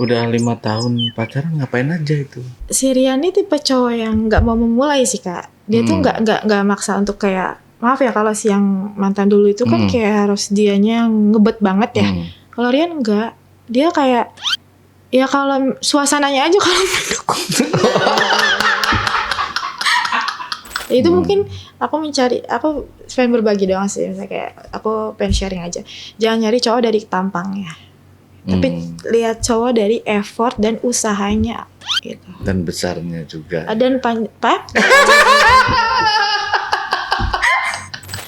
Udah 5 tahun pacaran ngapain aja itu? Si Rian ini tipe cowok yang nggak mau memulai sih Kak. Dia tuh nggak maksa untuk kayak, maaf ya kalau si yang mantan dulu itu kan kayak harus dianya ngebet banget ya. Kalau Rian enggak, dia kayak ya kalau suasananya aja kalau mendukung. Itu mungkin aku pengen berbagi doang sih, misalnya kayak aku pengen sharing aja. Jangan nyari cowok dari tampangnya, tapi lihat cowok dari effort dan usahanya gitu. Dan besarnya juga. Dan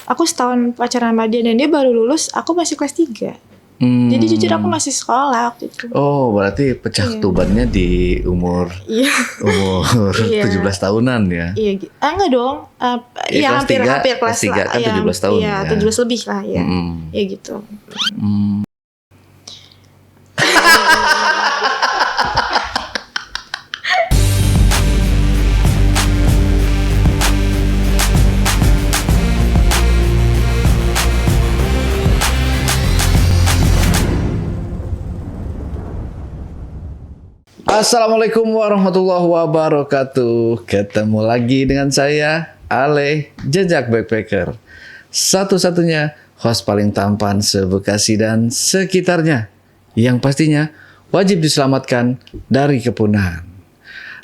aku setahun pacaran sama dia dan dia baru lulus, aku masih kelas 3. Jadi jujur aku masih sekolah waktu itu. Oh, berarti pecah ketubannya di umur 17 tahunan ya? Iya, enggak dong. Iya hampir kelas 3 kan 17 tahun ya. Iya, 17 lebih lah ya. Iya gitu. Assalamualaikum warahmatullahi wabarakatuh. Ketemu lagi dengan saya, Ale, Jejak Backpacker. Satu-satunya host paling tampan se-Bekasi dan sekitarnya. Yang pastinya wajib diselamatkan dari kepunahan.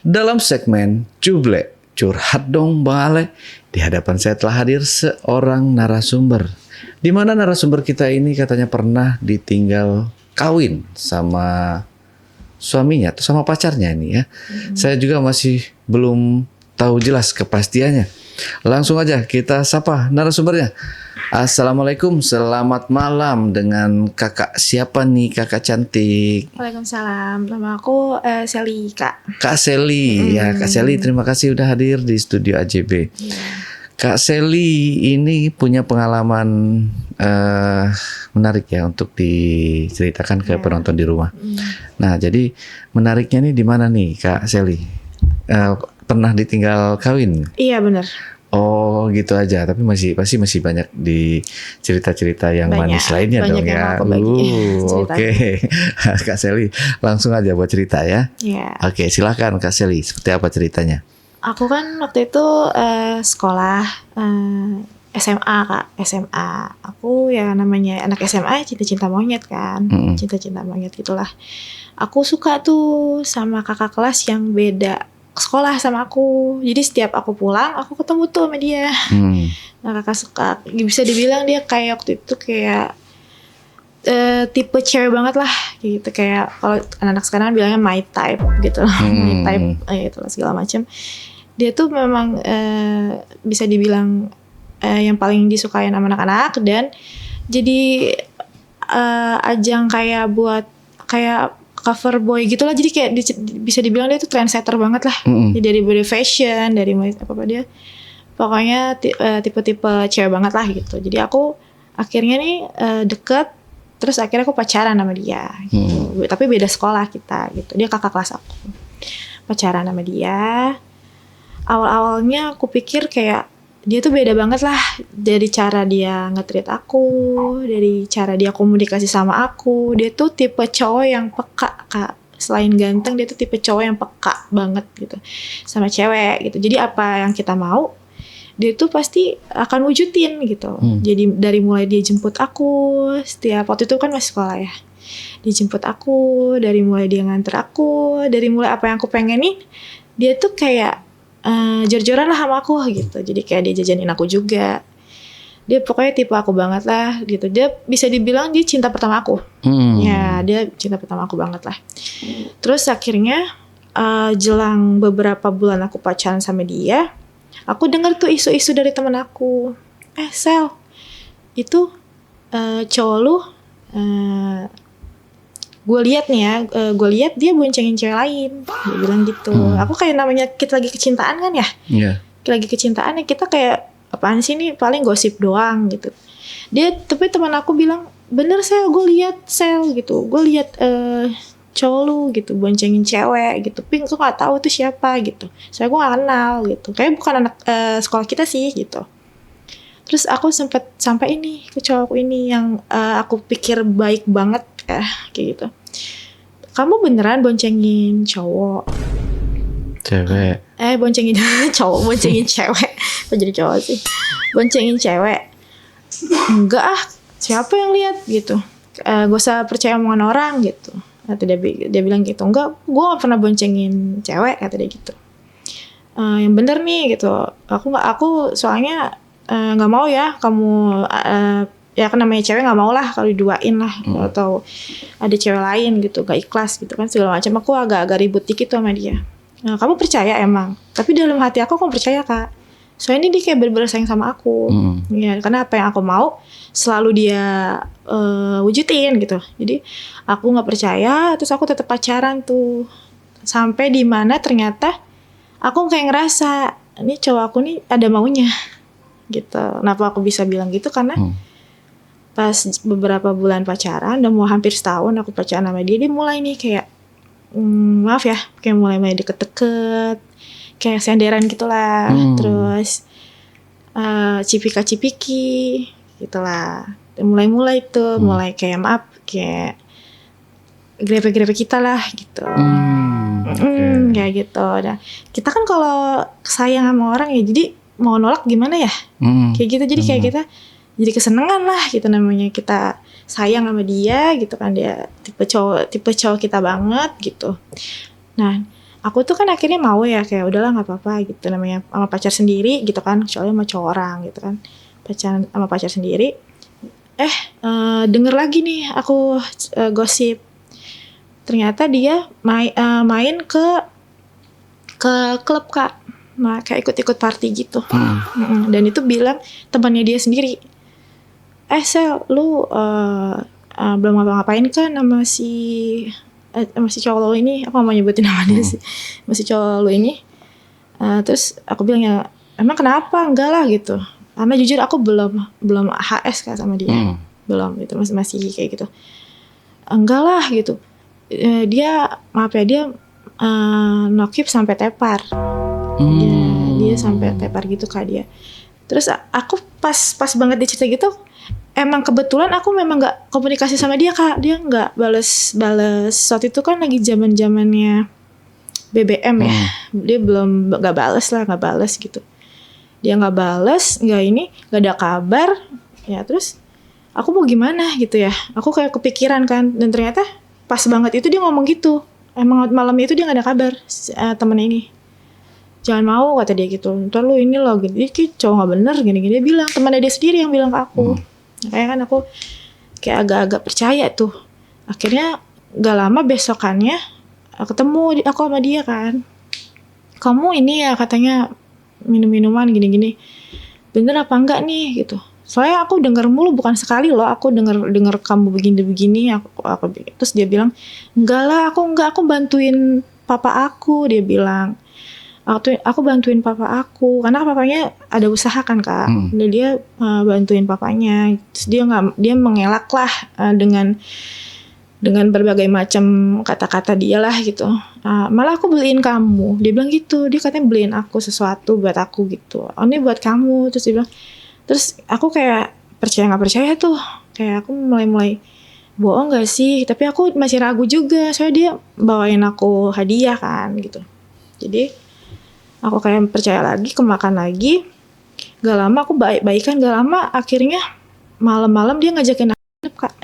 Dalam segmen Cuble, Curhat Dong Bang Ale, di hadapan saya telah hadir seorang narasumber. Di mana narasumber kita ini katanya pernah ditinggal kawin sama suaminya atau sama pacarnya ini ya. Saya juga masih belum tahu jelas kepastiannya. Langsung aja kita sapa narasumbernya. Assalamualaikum, selamat malam dengan kakak siapa nih kakak cantik? Waalaikumsalam, nama aku Sally Kak. Kak Sally, ya Kak Sally terima kasih udah hadir di studio AJB. Kak Sally ini punya pengalaman menarik ya untuk diceritakan ke penonton di rumah. Nah, jadi menariknya nih di mana nih Kak Sally? Pernah ditinggal kawin? Iya benar. Oh gitu aja, tapi pasti masih banyak di cerita-cerita yang manis lainnya dong ya. Oke. Kak Sally langsung aja buat cerita ya. Oke, silakan Kak Sally, seperti apa ceritanya? Aku kan waktu itu sekolah SMA Kak, SMA. Aku ya namanya anak SMA cinta-cinta monyet kan, cinta-cinta monyet gitulah. Aku suka tuh sama kakak kelas yang beda sekolah sama aku. Jadi setiap aku pulang, aku ketemu tuh sama dia. Nah kakak suka, bisa dibilang dia kayak waktu itu kayak tipe cewek banget lah gitu, kayak kalau anak-anak sekarang bilangnya my type gitu loh. My type gitu lah segala macam. Dia tuh memang bisa dibilang yang paling disukain sama anak-anak dan jadi ajang kayak buat kayak cover boy gitulah. Jadi kayak bisa dibilang dia tuh trendsetter banget lah. Jadi dari body fashion, dari apa dia pokoknya tipe-tipe cewek banget lah gitu. Jadi aku akhirnya nih deket, terus akhirnya aku pacaran sama dia gitu. Tapi beda sekolah kita gitu, dia kakak kelas aku. Pacaran sama dia, awal-awalnya aku pikir kayak dia tuh beda banget lah, dari cara dia nge-treat aku, dari cara dia komunikasi sama aku. Dia tuh tipe cowok yang peka Kak. Selain ganteng, dia tuh tipe cowok yang peka banget gitu sama cewek gitu. Jadi apa yang kita mau, dia tuh pasti akan wujudin gitu. Jadi dari mulai dia jemput aku, setiap waktu itu kan masih sekolah ya, dia jemput aku, dari mulai dia nganter aku, dari mulai apa yang aku pengenin, dia tuh kayak jor-joran lah sama aku gitu. Jadi kayak dia jajanin aku juga. Dia pokoknya tipe aku banget lah gitu. Dia bisa dibilang dia cinta pertama aku. Ya dia cinta pertama aku banget lah. Terus akhirnya jelang beberapa bulan aku pacaran sama dia, aku dengar tuh isu-isu dari teman aku. Sel, itu cowok lu gue lihat nih ya, gue lihat dia boncengin cewek lain. Dia bilang gitu. Aku kayak namanya kita lagi kecintaan kan ya. Kita lagi kecintaan ya, kita kayak apaan sih nih, paling gosip doang gitu. Dia tapi teman aku bilang, bener Sel, gue lihat Sel gitu. Gue lihat cowok lu gitu boncengin cewek gitu. Tapi gue nggak tahu itu siapa gitu. Soalnya gue nggak kenal gitu. Kayak bukan anak sekolah kita sih gitu. Terus aku sempet sampai ini ke cowokku ini yang aku pikir baik banget kayak gitu. kamu beneran boncengin cowok? Cewek. Boncengin cowok, boncengin cewek. Kok jadi cowok sih? Boncengin cewek. Enggak ah, siapa yang lihat gitu. Gak usah percaya omongan orang gitu. Kata dia bilang gitu. Enggak, gue gak pernah boncengin cewek, kata dia gitu. Yang bener nih gitu. Aku soalnya nggak mau ya kamu ya kan namanya cewek nggak mau lah kalau diduain lah atau ada cewek lain gitu, gak ikhlas gitu kan segala macam. Aku agak ribut dikit sama dia. Nah, kamu percaya emang? Tapi dalam hati aku percaya kak. Soalnya ini dia kayak bener-bener sayang sama aku. Ya, karena apa yang aku mau selalu dia wujudin gitu. Jadi aku nggak percaya, terus aku tetap pacaran tuh sampai di mana ternyata aku kayak ngerasa ini cowok aku nih ada maunya gitu. Kenapa aku bisa bilang gitu? Karena pas beberapa bulan pacaran, udah mau hampir setahun aku pacaran sama dia mulai nih kayak maaf ya, kayak mulai deket-deket, kayak senderan gitulah, terus cipika-cipiki gitulah. Mulai tuh, mulai kayak maaf, kayak grepe-grepe kita lah gitu. Kayak gitu. Nah, kita kan kalau sayang sama orang ya, jadi mau nolak gimana ya? Kayak gitu. Jadi kayak kita jadi kesenangan lah gitu namanya, kita sayang sama dia gitu kan, dia tipe cowok kita banget gitu. Nah, aku tuh kan akhirnya mau ya kayak udahlah nggak apa-apa gitu, namanya sama pacar sendiri gitu kan, soalnya sama cowok orang gitu kan, pacaran sama pacar sendiri. Denger lagi nih aku gosip, ternyata dia main ke klub kak, kayak ikut-ikut party gitu. Dan itu bilang temannya dia sendiri, Sel, lu belum ngapa-ngapain kan sama si cowok lo ini, aku gak mau nyebutin nama dia sih, masih cowok lo ini. Terus aku bilang ya, emang kenapa? Enggak lah gitu, karena jujur aku belum HS kan sama dia, belum gitu, masih kayak gitu. Enggak lah gitu, dia maaf ya, dia nokip sampai tepar. Dia sampai tepar gitu kak dia. Terus aku pas banget dia cerita gitu, emang kebetulan aku memang nggak komunikasi sama dia kak. Dia nggak bales saat itu kan lagi zamannya BBM ya. Dia nggak bales gitu. Dia nggak bales, nggak ada kabar. Ya terus aku mau gimana gitu ya. Aku kayak kepikiran kan, dan ternyata pas banget itu dia ngomong gitu. Emang malamnya itu dia nggak ada kabar temen ini. Jangan mau kata dia gitu. Ntar lu ini loh gini, cowok nggak bener gini-gini. Dia bilang, temannya dia sendiri yang bilang ke aku. Makanya kan aku kayak agak-agak percaya tuh. Akhirnya gak lama besokannya ketemu aku sama dia kan. Kamu ini ya katanya minum-minuman gini-gini. Bener apa enggak nih gitu. Soalnya aku denger mulu, bukan sekali loh. Aku denger kamu begini-begini. Aku terus dia bilang, enggak lah, aku bantuin papa aku. Dia bilang, aku bantuin papa aku karena papanya ada usaha kan kak. Dan dia bantuin papanya. Terus dia mengelak lah dengan berbagai macam kata-kata dia lah gitu. Malah aku beliin kamu, dia bilang gitu. Dia katanya beliin aku sesuatu buat aku gitu. Ini buat kamu. Terus dia bilang, terus aku kayak percaya nggak percaya tuh, kayak aku mulai bohong nggak sih, tapi aku masih ragu juga soalnya dia bawain aku hadiah kan gitu. Jadi aku kayak percaya lagi, kemakan lagi. Gak lama aku baik-baikan, gak lama akhirnya malam-malam dia ngajakin aku nginep kak.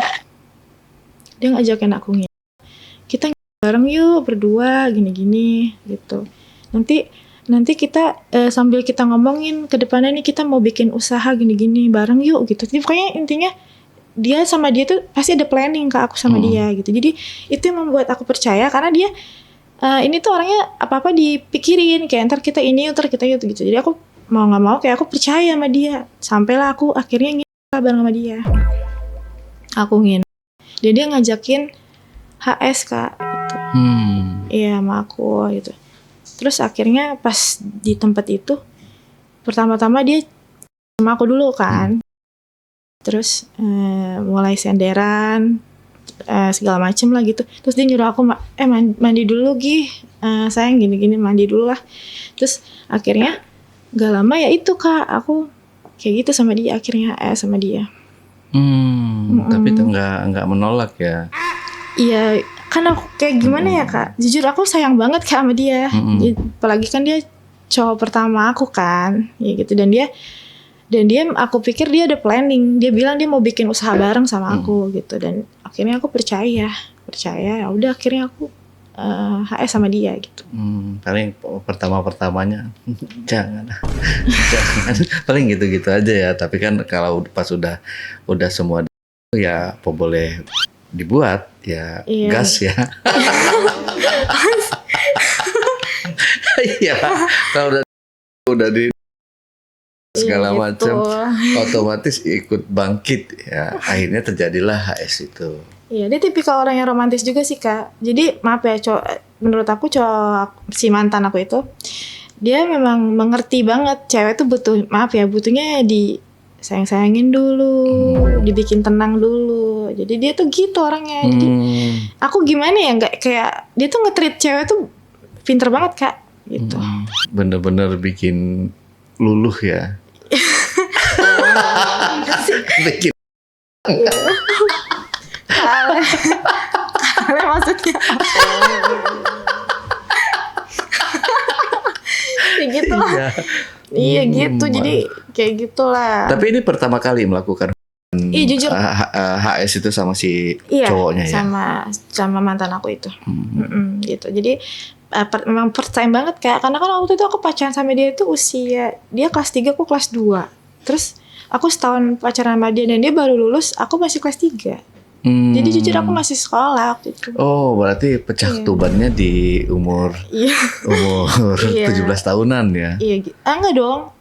Dia ngajakin aku nginep. Kita bareng yuk berdua gini-gini gitu. Nanti kita sambil kita ngomongin ke depannya nih kita mau bikin usaha gini-gini bareng yuk gitu. Jadi pokoknya intinya dia sama dia tuh pasti ada planning ke aku sama dia gitu. Jadi itu yang membuat aku percaya karena dia ini tuh orangnya apa-apa dipikirin, kayak ntar kita ini, ntar kita itu gitu. Jadi aku mau gak mau kayak aku percaya sama dia. Sampailah aku akhirnya nginep bareng sama dia. Aku nginep. Dia ngajakin HS kak gitu. Iya sama aku gitu. Terus akhirnya pas di tempat itu, pertama-tama dia sama aku dulu kan. Terus mulai senderan, segala macem lah gitu. Terus dia nyuruh aku mandi dulu sayang gini-gini, mandi dulu lah. Terus akhirnya gak lama ya itu kak, aku kayak gitu sama dia akhirnya sama dia. Tapi itu nggak menolak ya? Iya Kan aku kayak gimana ya kak, jujur aku sayang banget kak sama dia. Apalagi kan dia cowok pertama aku kan, ya gitu. Dan dia aku pikir dia ada planning. Dia bilang dia mau bikin usaha bareng sama aku gitu. Dan akhirnya aku percaya ya udah, akhirnya aku HS sama dia gitu. Paling pertamanya jangan paling gitu aja ya. Tapi kan kalau pas udah semua ya apa boleh dibuat ya. Iya. Gas ya. Iya, kalau udah di segala macam otomatis ikut bangkit ya. Akhirnya terjadilah HS itu. Iya, dia tipikal orang yang romantis juga sih kak. Jadi maaf ya, menurut aku si mantan aku itu, dia memang mengerti banget cewek tuh butuhnya sayang-sayangin dulu, dibikin tenang dulu. Jadi dia tuh gitu orangnya. Jadi aku gimana ya, nggak kayak dia tuh nge-treat cewek tuh pinter banget kak gitu. Bener-bener bikin luluh ya. Bikin kale maksudnya. Ya gitu lah. Iya gitu, jadi kayak gitulah. Tapi ini pertama kali melakukan jujur HS itu sama si cowoknya ya? Sama mantan aku itu. Gitu. Jadi memang first time banget kayak, karena kan waktu itu aku pacaran sama dia itu usia dia kelas 3, aku kelas 2. Terus aku setahun pacaran sama dia dan dia baru lulus, aku masih kelas 3. Jadi jujur aku masih sekolah waktu itu. Oh, berarti pecah tubannya di umur 17 tahunan ya? Iya, enggak dong.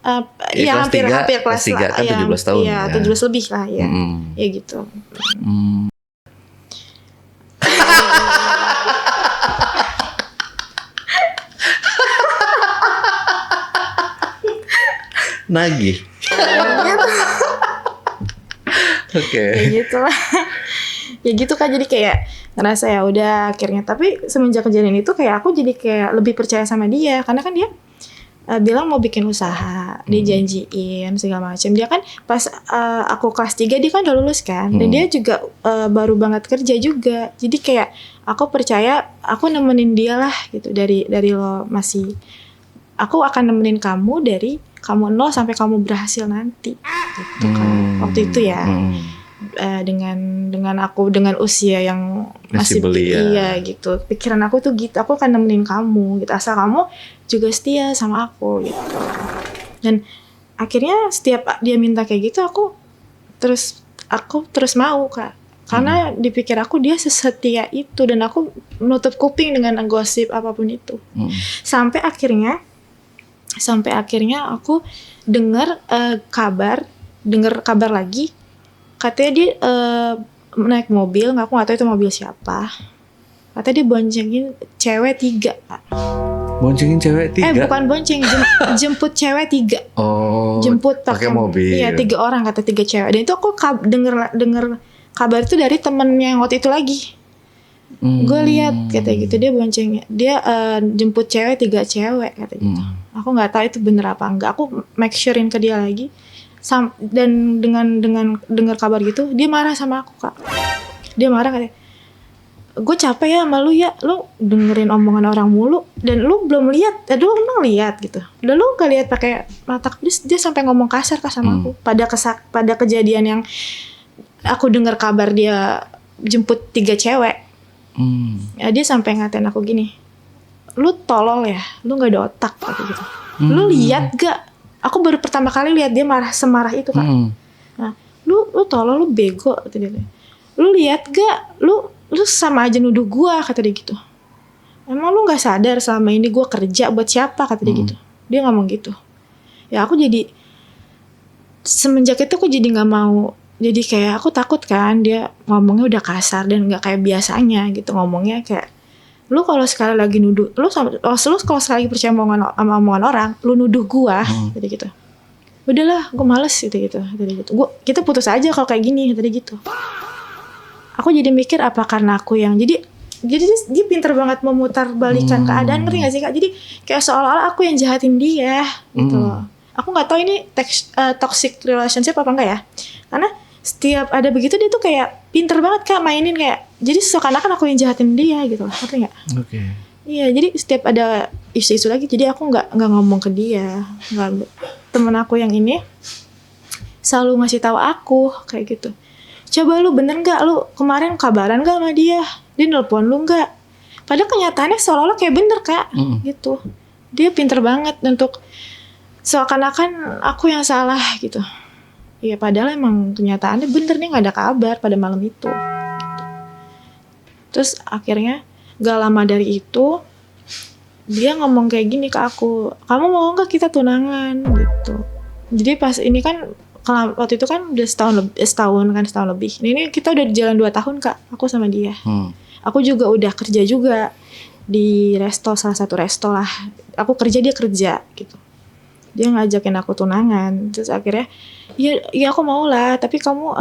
Iya, hampir kelas 3 kan 17 tahun. Iya, 17 lebih lah ya. Iya gitu. Nagih. Oke. Ya gitu lah. Ya gitu kan, jadi kayak ngerasa ya udah akhirnya. Tapi semenjak kejadian itu kayak aku jadi kayak lebih percaya sama dia, karena kan dia bilang mau bikin usaha, dia janjiin segala macam. Dia kan pas aku kelas 3 dia kan udah lulus kan, dan dia juga baru banget kerja juga. Jadi kayak aku percaya, aku nemenin dia lah gitu, dari lo masih, aku akan nemenin kamu dari kamu 0 sampai kamu berhasil nanti gitu kan. Waktu itu ya. Dengan aku dengan usia yang masih belia. Iya gitu. Pikiran aku tuh gitu, aku akan nemenin kamu gitu, asal kamu juga setia sama aku gitu. Dan akhirnya setiap dia minta kayak gitu, aku terus mau kak. Karena dipikir aku dia sesetia itu, dan aku menutup kuping dengan gosip apapun itu. Sampai akhirnya aku dengar kabar lagi, katanya dia naik mobil, aku nggak tahu itu mobil siapa. Katanya dia boncengin cewek 3 kak. Boncengin cewek 3? Bukan bonceng, jemput cewek 3. Oh, jemput pakai mobil. Iya, 3 orang, kata 3 cewek. Dan itu aku denger kabar itu dari temennya yang waktu itu lagi. Gue lihat kata gitu, dia boncengnya, dia jemput cewek 3 cewek kata gitu. Aku nggak tahu itu bener apa enggak. Aku make surein ke dia lagi. Dan dengan dengar kabar gitu, dia marah sama aku kak. Dia marah katanya, gue capek ya sama lu ya, lu dengerin omongan orang mulu, dan lu belum lihat, lu emang lihat gitu, dan lu gak lihat pakai mata. Dia sampai ngomong kasar kak sama aku pada kejadian yang aku dengar kabar dia jemput 3 cewek. Ya, dia sampai ngatain aku gini, lu tolol ya, lu nggak ada otak gitu. Lu lihat gak? Aku baru pertama kali lihat dia marah semarah itu kak. Nah, lu tolong, lu bego kata dia. Lu lihat gak? Lu sama aja nuduh gua kata dia gitu. Emang lu nggak sadar selama ini gua kerja buat siapa kata dia gitu. Dia ngomong gitu. Ya aku jadi semenjak itu aku jadi nggak mau. Jadi kayak aku takut kan, dia ngomongnya udah kasar dan nggak kayak biasanya gitu ngomongnya. Kayak lu kalau sekali lagi nuduh, lu kalau sekali lagi percaya sama omongan orang, lu nuduh gua, tadi gitu. Udahlah, gua males tadi gitu. Kita putus aja kalau kayak gini, tadi gitu. Aku jadi mikir apa karena aku yang jadi dia pinter banget memutar balikan keadaan, ngerti gak sih kak? Jadi kayak seolah-olah aku yang jahatin dia gitu loh. Aku nggak tahu ini toxic relationship apa enggak ya, karena setiap ada begitu dia tuh kayak pinter banget Kak mainin kayak, jadi seakan-akan aku yang jahatin dia gitu lah, ngerti nggak? Oke. Iya, jadi setiap ada isu-isu lagi, jadi aku nggak ngomong ke dia, nggak. Temen aku yang ini selalu ngasih tahu aku kayak gitu. Coba lu bener nggak, lu kemarin kabaran nggak sama dia nelpon lu nggak? Padahal kenyataannya seolah-olah kayak bener Kak, gitu. Dia pinter banget untuk seakan-akan aku yang salah gitu. Iya, padahal emang kenyataannya bener nih nggak ada kabar pada malam itu. Terus akhirnya gak lama dari itu dia ngomong kayak gini ke aku, kamu mau nggak kita tunangan gitu. Jadi pas ini kan waktu itu kan udah setahun lebih. Ini kita udah jalan 2 tahun Kak, aku sama dia. Aku juga udah kerja juga di salah satu resto lah. Aku kerja, dia kerja gitu. Dia ngajakin aku tunangan. Terus akhirnya ya aku mau lah, tapi kamu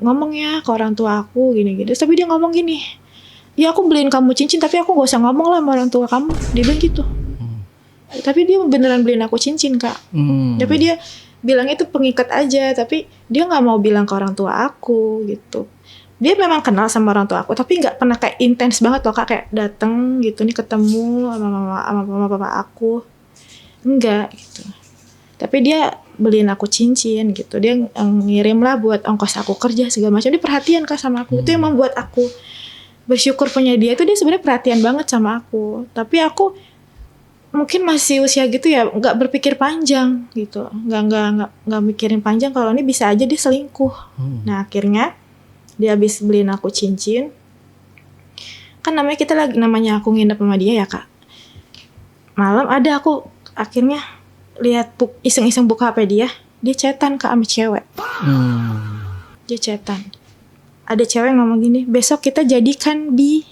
ngomong ya ke orang tua aku gini-gini. Tapi dia ngomong gini, ya aku beliin kamu cincin tapi aku gak usah ngomong lah sama orang tua kamu. Dia bilang gitu. Tapi dia beneran beliin aku cincin Kak. Tapi dia bilang itu pengikat aja, tapi dia gak mau bilang ke orang tua aku gitu. Dia memang kenal sama orang tua aku, tapi gak pernah kayak intens banget loh Kak, kayak dateng gitu nih ketemu sama papa aku. Enggak gitu. Tapi dia beliin aku cincin gitu. Dia ngirim lah buat ongkos aku kerja segala macam. Dia perhatian Kak sama aku. Itu yang membuat aku bersyukur punya dia. Itu dia sebenarnya perhatian banget sama aku. Tapi aku mungkin masih usia gitu ya, nggak berpikir panjang gitu. Nggak mikirin panjang kalau ini bisa aja dia selingkuh. Nah akhirnya dia habis beliin aku cincin. Kan namanya aku nginep sama dia ya Kak. Malam ada aku akhirnya lihat iseng-iseng buka HP dia chatan Kak sama cewek. Dia chatan. Ada cewek yang ngomong gini, besok kita jadikan B.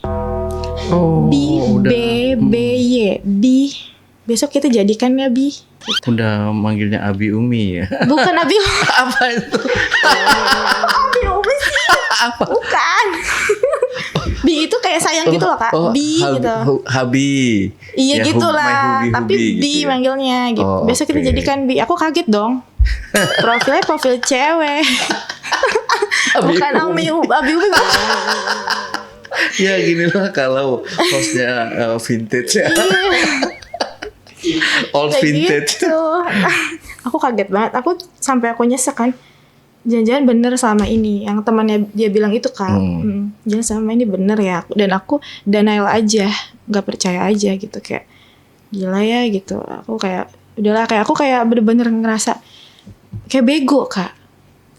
Besok kita jadikannya B. Gitu. Udah manggilnya Abi Umi ya. Bukan Abi. Apa itu? Abi Umi sih. Apa? Bukan. B itu kayak sayang gitu loh Kak. B gitu. Habi. Iya ya, gitu. Tapi hubi, B gitu ya? manggilnya gitu. Besok kita jadikan B. Aku kaget dong. Profilnya profil cewek. Bukan Abi Umi. Ya gini lah kalau hostnya vintage ya. Old vintage. Gitu. Aku kaget banget. Aku sampai aku nyesek kan. Jangan-jangan bener selama ini yang temannya dia bilang itu kan. Jangan selama ini bener ya. Dan aku denial aja, nggak percaya aja gitu, kayak gila ya gitu. Aku kayak udahlah, kayak aku kayak bener-bener ngerasa kayak bego Kak.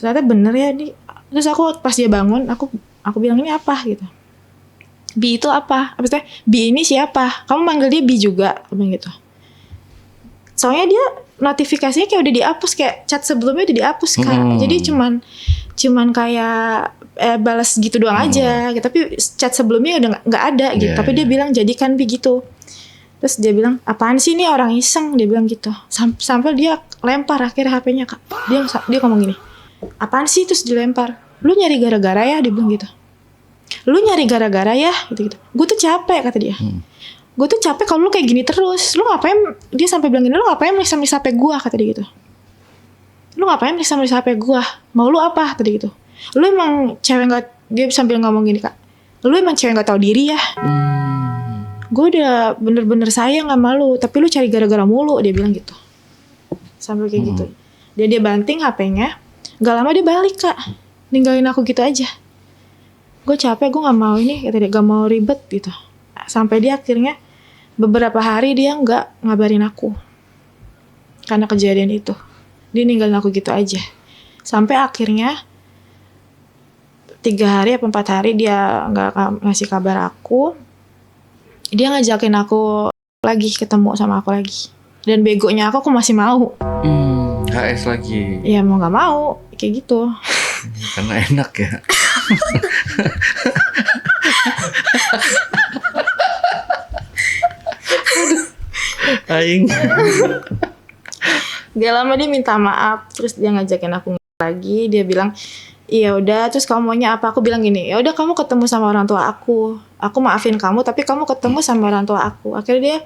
Ternyata bener ya nih. Terus aku pas dia bangun, aku bilang ini apa gitu. B itu apa? Maksudnya B ini siapa? Kamu manggil dia B juga, bilang gitu. Soalnya dia notifikasinya kayak udah dihapus, kayak chat sebelumnya udah dihapus Kak. Jadi cuman kayak balas gitu doang aja gitu. Tapi chat sebelumnya udah nggak ada gitu. Tapi dia bilang jadikan begitu. Terus dia bilang apaan sih ini orang iseng, dia bilang gitu. Sampai dia lempar akhirnya HP-nya Kak. Dia ngomong gini, apaan sih, terus dilempar. Lu nyari gara-gara ya, dia bilang gitu. Lu nyari gara-gara ya gitu. Gue tuh capek kata dia. Gue tuh capek kalau lu kayak gini terus. Lu ngapain, dia sampai bilang gini, lu ngapain meriksa HP gue, kata dia gitu. Lu ngapain meriksa HP gue? Mau lu apa, tadi gitu. Lu emang cewek gak, dia sambil ngomong gini Kak, lu emang cewek gak tahu diri ya. Gue udah bener-bener sayang sama lu, tapi lu cari gara-gara mulu, dia bilang gitu. Sampai kayak gitu. Dia banting HP-nya. Gak lama dia balik Kak, ninggalin aku gitu aja. Gue capek, gue gak mau ini, kata dia, gak mau ribet gitu. Sampai dia akhirnya beberapa hari dia nggak ngabarin aku karena kejadian itu. Dia ninggalin aku gitu aja. Sampai akhirnya 3 hari atau 4 hari dia nggak ngasih kabar aku. Dia ngajakin aku lagi ketemu sama aku lagi. Dan begonya aku masih mau. HS lagi. Ya mau nggak mau kayak gitu. Karena enak ya. Aing. Gak lama dia minta maaf, terus dia ngajakin aku lagi. Dia bilang, iya udah, terus kamu maunya apa? Aku bilang gini, ya udah kamu ketemu sama orang tua aku maafin kamu, tapi kamu ketemu sama orang tua aku. Akhirnya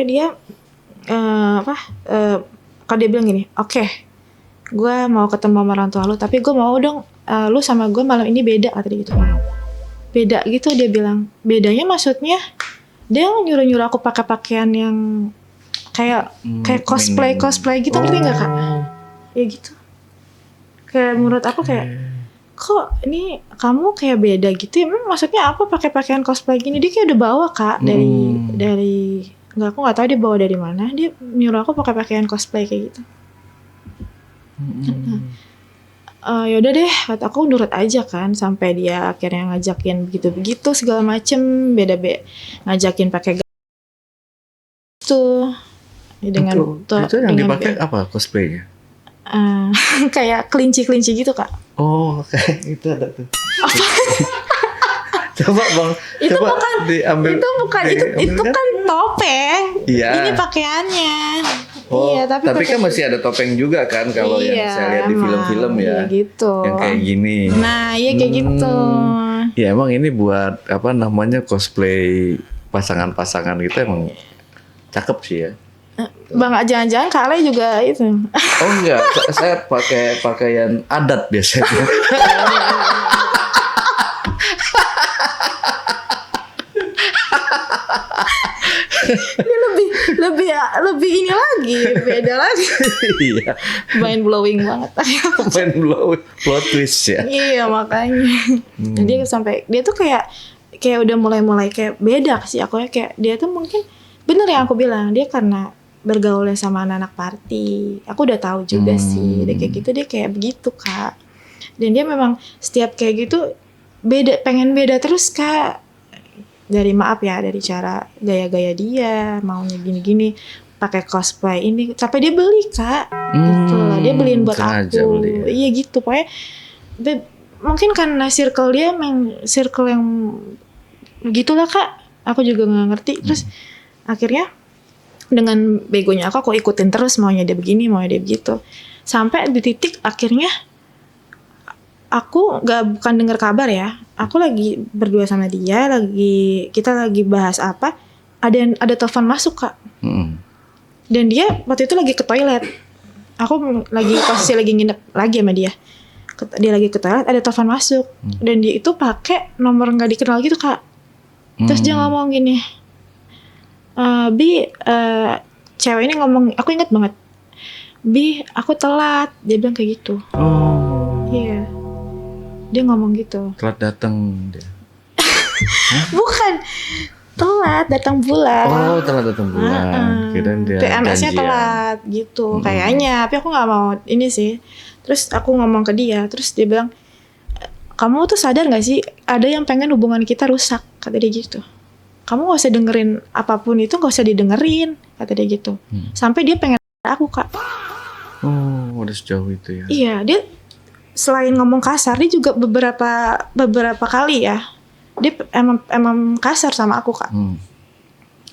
dia kalau dia bilang gini, oke, gue mau ketemu sama orang tua lu, tapi gue mau dong lu sama gue malam ini beda, kata dia gitu. Beda gitu dia bilang. Bedanya maksudnya dia nyuruh aku pakai pakaian yang kayak cosplay gitu, ngerti nggak kak? Ya gitu. Kayak menurut aku kayak kok ini kamu kayak beda gitu ya? Maksudnya apa pakai pakaian cosplay gini? Dia kayak udah bawa kak dari aku nggak tahu dia bawa dari mana. Dia nyuruh aku pakai pakaian cosplay kayak gitu. Yaudah deh, kata aku nurut aja kan, sampai dia akhirnya ngajakin begitu segala macem, beda ngajakin pakai gitu. Dengan itu yang dipakai apa cosplaynya? Kayak kelinci gitu kak. Oh, kayak itu ada tuh. Coba bang, Itu coba bukan, diambil. itu kan topeng. Iya. Ini pakaiannya. Oh, iya, tapi kan masih ada topeng juga kan kalau yang saya lihat di film-film ya. Iya gitu. Yang kayak gini. Nah, iya kayak gitu. Ya emang ini buat apa namanya cosplay pasangan-pasangan gitu emang cakep sih ya. Bang, jangan-jangan Kak Ale juga itu. Oh enggak, saya pakai pakaian adat biasanya. Ini lebih ini lagi, beda lagi. Iya. Mind blowing banget. Main plot twist ya. Iya makanya. Dia tuh kayak udah mulai kayak beda sih aku ya, kayak dia tuh mungkin bener yang aku bilang, dia karena bergaulnya sama anak-anak party. Aku udah tahu juga sih, dia kayak gitu, dia kayak begitu kak. Dan dia memang setiap kayak gitu beda, pengen beda terus kak. Dari dari cara gaya-gaya dia, maunya gini-gini, pakai cosplay ini, sampai dia beli kak, gitu lah, dia beliin buat aku, beli, ya? Iya gitu, pokoknya mungkin karena circle dia memang circle yang begitulah kak, aku juga nggak ngerti, terus akhirnya dengan begonya aku ikutin terus, maunya dia begini, maunya dia begitu, sampai di titik akhirnya aku bukan dengar kabar ya, aku lagi berdua sama dia, kita lagi bahas apa, ada telepon masuk kak, dan dia waktu itu lagi ke toilet, aku posisi lagi nginep lagi sama dia lagi ke toilet, ada telepon masuk, dan dia itu pakai nomor nggak dikenal gitu kak, terus dia ngomong gini, cewek ini ngomong, aku inget banget, Bi, aku telat, dia bilang kayak gitu. Iya. Dia ngomong gitu. Telat datang dia. Bukan. Telat datang bulan. Oh, telat datang bulan. Kirain dia TMS-nya telat gitu kayaknya, tapi aku nggak mau ini sih. Terus aku ngomong ke dia, terus dia bilang, "Kamu tuh sadar nggak sih ada yang pengen hubungan kita rusak?" kata dia gitu. "Kamu nggak usah dengerin apapun itu, nggak usah didengerin," kata dia gitu. Sampai dia pengen aku kak. Oh, udah sejauh itu ya. Iya, dia selain ngomong kasar, dia juga beberapa kali ya, dia emang kasar sama aku kak.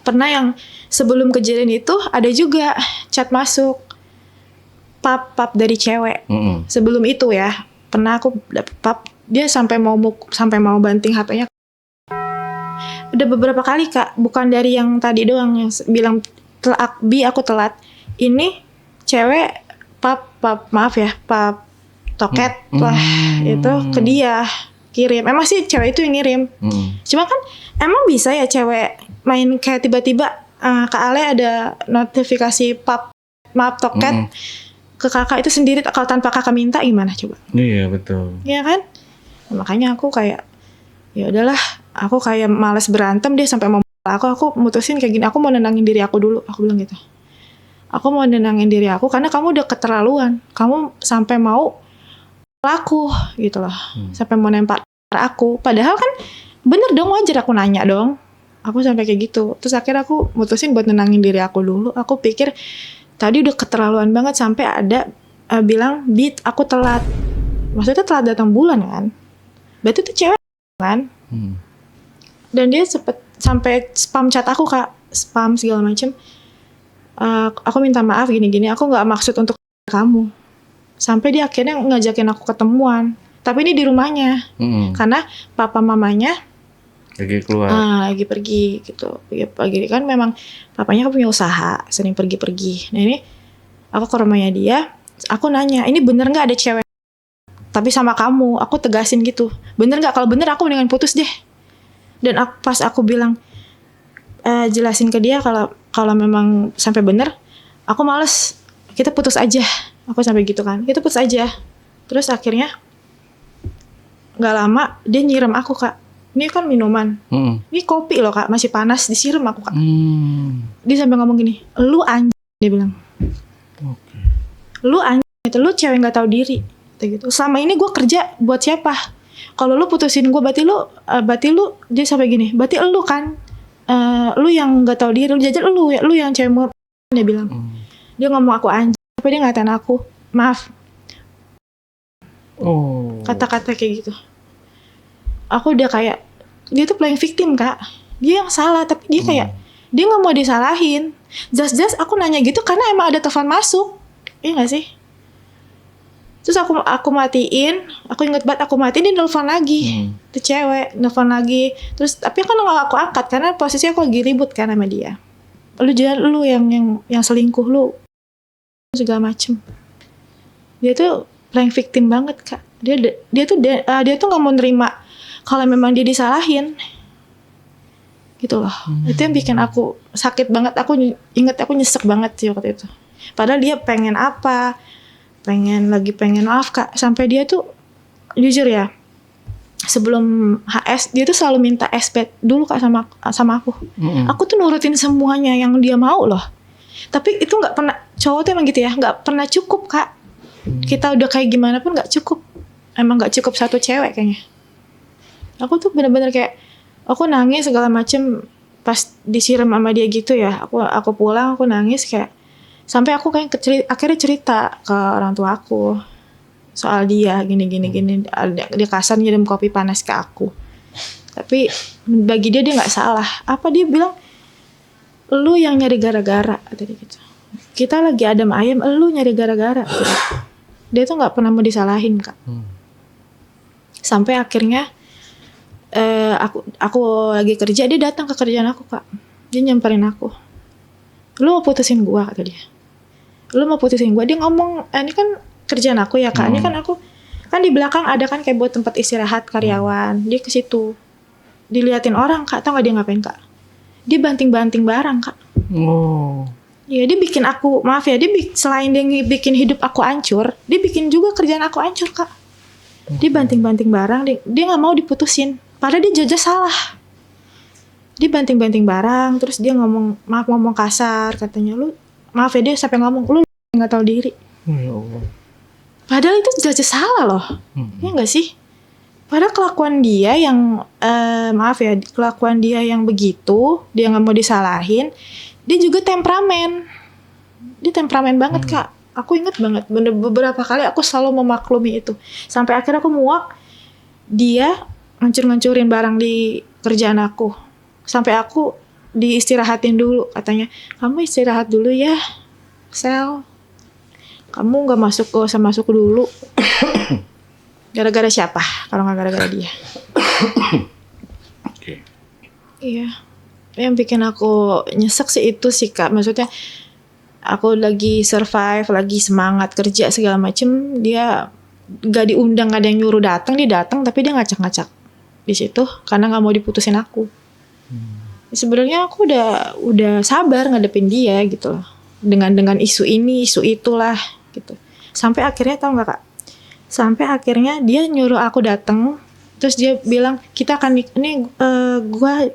Pernah yang sebelum kejadian itu ada juga chat masuk pap dari cewek. Sebelum itu ya, pernah aku dapet pap, dia sampai mau banting HP-nya. Udah beberapa kali kak, bukan dari yang tadi doang yang bilang Bi aku telat. Ini cewek pap toket lah itu ke dia kirim. Emang sih cewek itu yang ngirim. Cuma kan emang bisa ya cewek main kayak tiba-tiba Kak Ale ada notifikasi toket ke kakak itu sendiri, kalau tanpa kakak minta gimana coba? Iya betul. Iya kan? Nah, makanya aku kayak ya udahlah, aku kayak malas berantem, dia sampai mau aku mutusin kayak gini, aku mau nenangin diri aku dulu, aku bilang gitu. Aku mau nenangin diri aku karena kamu udah keterlaluan. Kamu sampai mau laku gitu loh. Sampai mau nempel aku. Padahal kan bener dong, wajar aku nanya dong. Aku sampai kayak gitu. Terus akhirnya aku mutusin buat nenangin diri aku dulu. Aku pikir tadi udah keterlaluan banget sampai ada bilang, Bi, aku telat. Maksudnya telat datang bulan kan. Berarti tuh cewek kan. Dan dia sampai spam chat aku kak. Spam segala macem. Aku minta maaf gini-gini, aku gak maksud untuk kamu. Sampai dia akhirnya ngajakin aku ketemuan, tapi ini di rumahnya. Karena papa mamanya lagi keluar, lagi pergi gitu. Pagi kan memang papanya kan punya usaha, sering pergi-pergi. Nah ini aku ke rumahnya dia, Aku nanya, ini bener nggak ada cewek tapi sama kamu? Aku tegasin gitu, bener nggak? Kalau bener aku mendingan putus deh. Dan pas aku bilang jelasin ke dia kalau memang sampai bener, aku males, kita putus aja. Aku sampai gitu kan, kita putus aja. Terus akhirnya nggak lama dia nyiram aku, Kak. Ini kan minuman, ini kopi loh, Kak, masih panas, disiram aku, Kak. Dia sampai ngomong gini, lu anjing, dia bilang. Lu anjing, lu cewek nggak tahu diri, gitu. Selama ini gue kerja buat siapa? Kalau lu putusin gue, berarti lu dia sampai gini, berarti lu kan, lu yang nggak tahu diri, lu jajan, lu yang cewek mau, dia bilang. Dia ngomong aku anjing, tapi dia ngatain aku, maaf. Kata-kata kayak gitu. Aku udah kayak, dia tuh playing victim, Kak. Dia yang salah, tapi dia kayak, dia nggak mau disalahin. Just aku nanya gitu karena emang ada telepon masuk. Iya gak sih? Terus aku matiin, aku inget banget aku matiin, dia nelfon lagi. Itu cewek, nelfon lagi. Terus tapi kan gak aku angkat karena posisi aku lagi ribut kan sama dia. Lu yang selingkuh, lu segala macem. Dia tuh playing victim banget, Kak. Dia tuh gak mau nerima kalau memang dia disalahin. Gitu loh. Itu yang bikin aku sakit banget. Aku inget, aku nyesek banget sih waktu itu. Padahal dia pengen apa, pengen maaf, Kak. Sampai dia tuh jujur ya, sebelum HS dia tuh selalu minta SB dulu, Kak, sama aku. Aku tuh nurutin semuanya yang dia mau loh. Tapi itu nggak pernah, cowok tuh emang gitu ya, nggak pernah cukup, Kak. Kita udah kayak gimana pun nggak cukup. Emang nggak cukup satu cewek kayaknya. Aku tuh bener-bener kayak, aku nangis segala macem pas disiram sama dia gitu ya. Aku pulang, aku nangis kayak, sampai aku kayak akhirnya cerita ke orang tua aku soal dia gini. Dia kasar ngirim kopi panas ke aku. Tapi bagi dia nggak salah. Apa dia bilang, lu yang nyari gara-gara tadi gitu. Kita lagi adem ayem, lu nyari gara-gara. Gitu. Dia tuh nggak pernah mau disalahin, Kak. Sampai akhirnya aku lagi kerja, dia datang ke kerjaan aku, Kak. Dia nyamperin aku. Lu mau putusin gua, kata dia. Lu mau putusin gua. Dia ngomong, ini kan kerjaan aku ya, Kak. Ini kan aku, kan di belakang ada kan kayak buat tempat istirahat karyawan. Dia ke situ. Diliatin orang, Kak. Tau gak dia ngapain, Kak? Dia banting-banting barang, Kak. Ya dia bikin aku, maaf ya, selain dia bikin hidup aku hancur, dia bikin juga kerjaan aku hancur, Kak. Dia banting-banting barang, dia gak mau diputusin. Padahal dia jelas salah. Dia banting-banting barang, terus dia ngomong kasar, katanya, lu, maaf ya, dia sampai ngomong, lu gak tahu diri. Ya Allah. Padahal itu jelas salah loh. Ya gak sih? Padahal kelakuan dia yang, kelakuan dia yang begitu, dia gak mau disalahin, dia juga temperamen. Dia temperamen banget, Kak. Aku inget banget, beberapa kali aku selalu memaklumi itu. Sampai akhirnya aku muak, dia ngancur-ngancurin barang di kerjaan aku. Sampai aku diistirahatin dulu, katanya, kamu istirahat dulu ya, Sel. Kamu gak usah masuk dulu. Gara-gara siapa? Kalau gak gara-gara dia. Iya. Yang bikin aku nyesek sih itu sih, Kak. Maksudnya aku lagi survive, lagi semangat kerja segala macem, dia gak diundang, gak ada yang nyuruh datang, dia datang tapi dia ngacak-ngacak di situ karena gak mau diputusin aku. Sebenarnya aku udah sabar ngadepin dia gitu loh. Dengan isu ini, isu itulah gitu. Sampai akhirnya tau gak, Kak? Sampai akhirnya dia nyuruh aku datang, terus dia bilang kita akan ini gua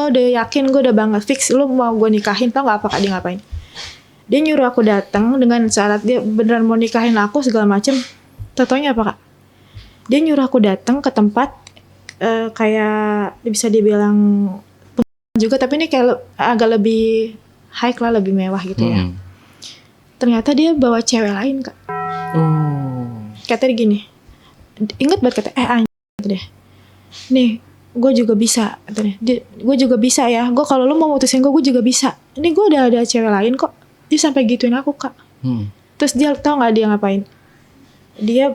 udah yakin, gue udah bangga fix lu mau gue nikahin. Tau gak apa, Kak, dia ngapain? Dia nyuruh aku datang dengan syarat dia beneran mau nikahin aku segala macem. Taunya apa, Kak? Dia nyuruh aku datang ke tempat kayak bisa dibilang juga, tapi ini kayak agak lebih high lah, lebih mewah gitu ya. Ternyata dia bawa cewek lain, Kak. Katanya gini, inget banget, kata anjir deh. Nih, gue juga bisa, katanya. Gue juga bisa ya. Gue kalau lu mau mutusin gue juga bisa. Ini gue udah ada cewek lain kok. Dia sampai gituin aku, Kak. Terus dia tau nggak dia ngapain? Dia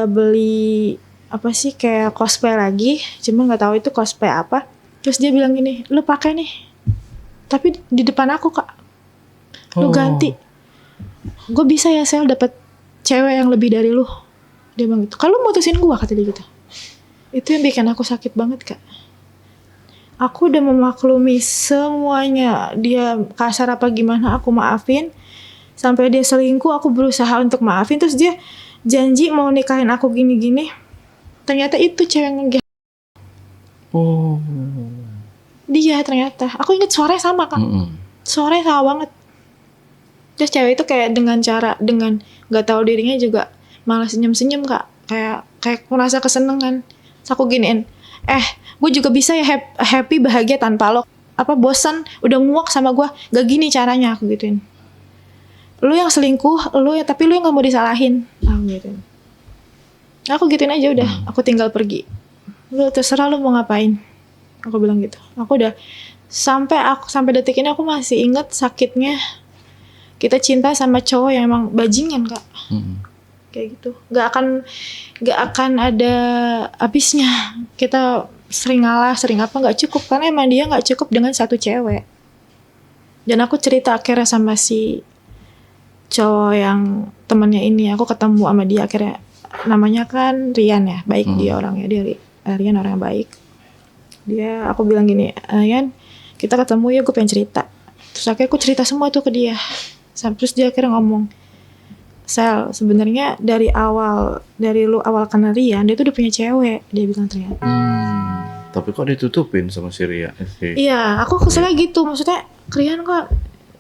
beli apa sih kayak cosplay lagi, cuma nggak tahu itu cosplay apa. Terus dia bilang gini, lu pakai nih, tapi di depan aku, Kak. Lu ganti. gue bisa ya Sel dapet cewek yang lebih dari lu. Dia bilang gitu. Kalau mutusin gue, kata dia gitu. Itu yang bikin aku sakit banget Kak. Aku udah memaklumi semuanya. Dia kasar apa gimana aku maafin. Sampai dia selingkuh aku berusaha untuk maafin. Terus dia janji mau nikahin aku gini-gini. Ternyata itu cewek yang Oh. dia ternyata. Aku inget suaranya sama Kak. Suaranya sama banget. Terus cewek itu kayak dengan gak tahu dirinya juga malah senyum-senyum Kak. Kayak merasa kesenengan. Terus aku giniin, gue juga bisa ya happy bahagia tanpa lo. Apa bosan, udah muak sama gue. Gak gini caranya, aku gituin. Lu yang selingkuh, tapi lu yang gak mau disalahin. Aku gituin. Aku gituin aja udah, aku tinggal pergi. Lu terserah lu mau ngapain. Aku bilang gitu. Aku udah sampai detik ini aku masih inget sakitnya kita cinta sama cowok yang emang bajingan Kak. Kayak gitu. Gak akan ada habisnya. Kita sering ngalah, sering apa gak cukup. Karena emang dia gak cukup dengan satu cewek. Dan aku cerita akhirnya sama si cowok yang temennya ini. Aku ketemu sama dia akhirnya. Namanya kan Rian ya. Baik dia orangnya. Rian orang yang baik. Aku bilang gini, Rian kita ketemu ya, gue pengen cerita. Terus akhirnya aku cerita semua tuh ke dia. Terus dia akhirnya ngomong, Sel, sebenarnya dari lu awal kenal Rian, dia tuh udah punya cewek, dia bilang ternyata. Tapi kok ditutupin sama si Rian? Iya, aku keselnya gitu, maksudnya Rian kok.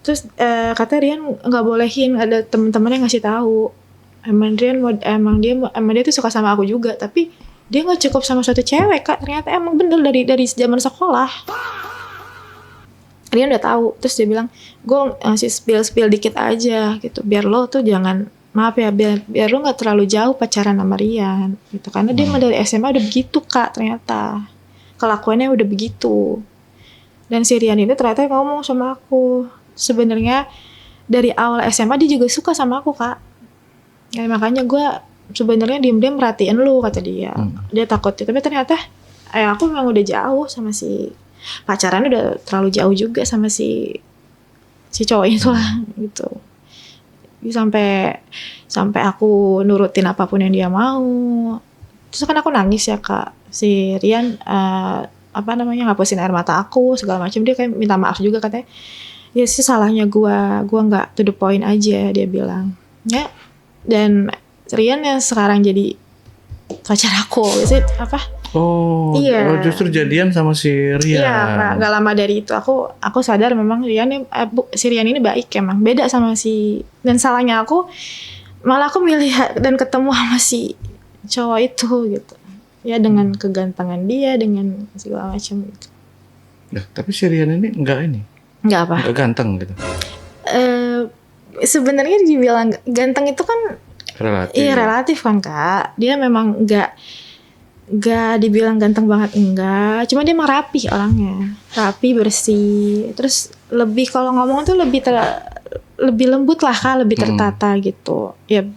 Terus kata Rian nggak bolehin, ada teman-temannya ngasih tahu. Emang dia tuh suka sama aku juga, tapi dia nggak cukup sama satu cewek Kak. Ternyata emang bener dari zaman sekolah. Rian udah tahu. Terus dia bilang, gue ngasih spill dikit aja gitu, biar lo tuh jangan, maaf ya, biar lo nggak terlalu jauh pacaran sama Rian gitu, karena dia mah dari SMA udah begitu Kak. Ternyata kelakuannya udah begitu. Dan si Rian ini ternyata ngomong sama aku, sebenarnya dari awal SMA dia juga suka sama aku Kak. Ya, makanya gue sebenarnya diam-diam merhatiin lu, kata dia. Dia takut, tapi ternyata aku memang udah jauh sama si pacaran, udah terlalu jauh juga sama si cowok itu lah gitu. Sampai aku nurutin apapun yang dia mau. Terus kan aku nangis ya Kak. Si Rian ngapusin air mata aku segala macam. Dia kayak minta maaf juga, katanya ya sih salahnya gue nggak to the point aja, dia bilang ya. Dan Rian yang sekarang jadi pacar aku, iya. Justru jadian sama si Rian. Iya, gak lama dari itu aku sadar memang si Rian ini baik emang, beda sama dan salahnya aku malah aku milih dan ketemu sama si cowok itu gitu. Ya dengan kegantengan dia, dengan segala macam gitu. Tapi si Rian ini enggak ganteng gitu. Sebenarnya dibilang ganteng itu kan relatif. Iya relatif kan Kak. Dia memang enggak dibilang ganteng banget, enggak. Cuma dia emang rapi orangnya. Rapi, bersih. Terus lebih kalau ngomong tuh lebih lembut lah Kak, lebih tertata gitu. Ya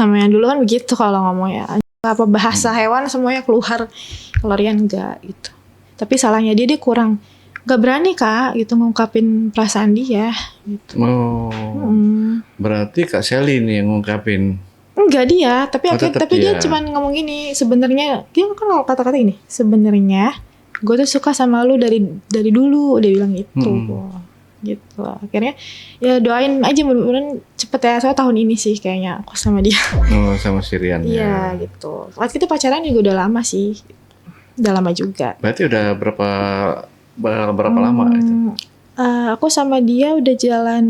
namanya dulu kan begitu kalau ngomong ya. Apa bahasa hewan semuanya keluar. Kalau Rian enggak gitu. Tapi salahnya dia kurang gak berani Kak gitu ngungkapin perasaan dia gitu. Berarti Kak Sally nih yang ngungkapin. Enggak dia, tapi dia cuman ngomong gini, sebenarnya dia kan kata-kata ini, sebenarnya gue tuh suka sama lu dari dulu, dia bilang gitu. Gitu. Akhirnya ya doain aja mudah-mudahan cepet ya, soalnya tahun ini sih kayaknya aku sama dia. Sama si Rian. Iya gitu. Waktu kita pacaran juga udah lama sih. Udah lama juga. Berarti udah berapa lama itu? Aku sama dia udah jalan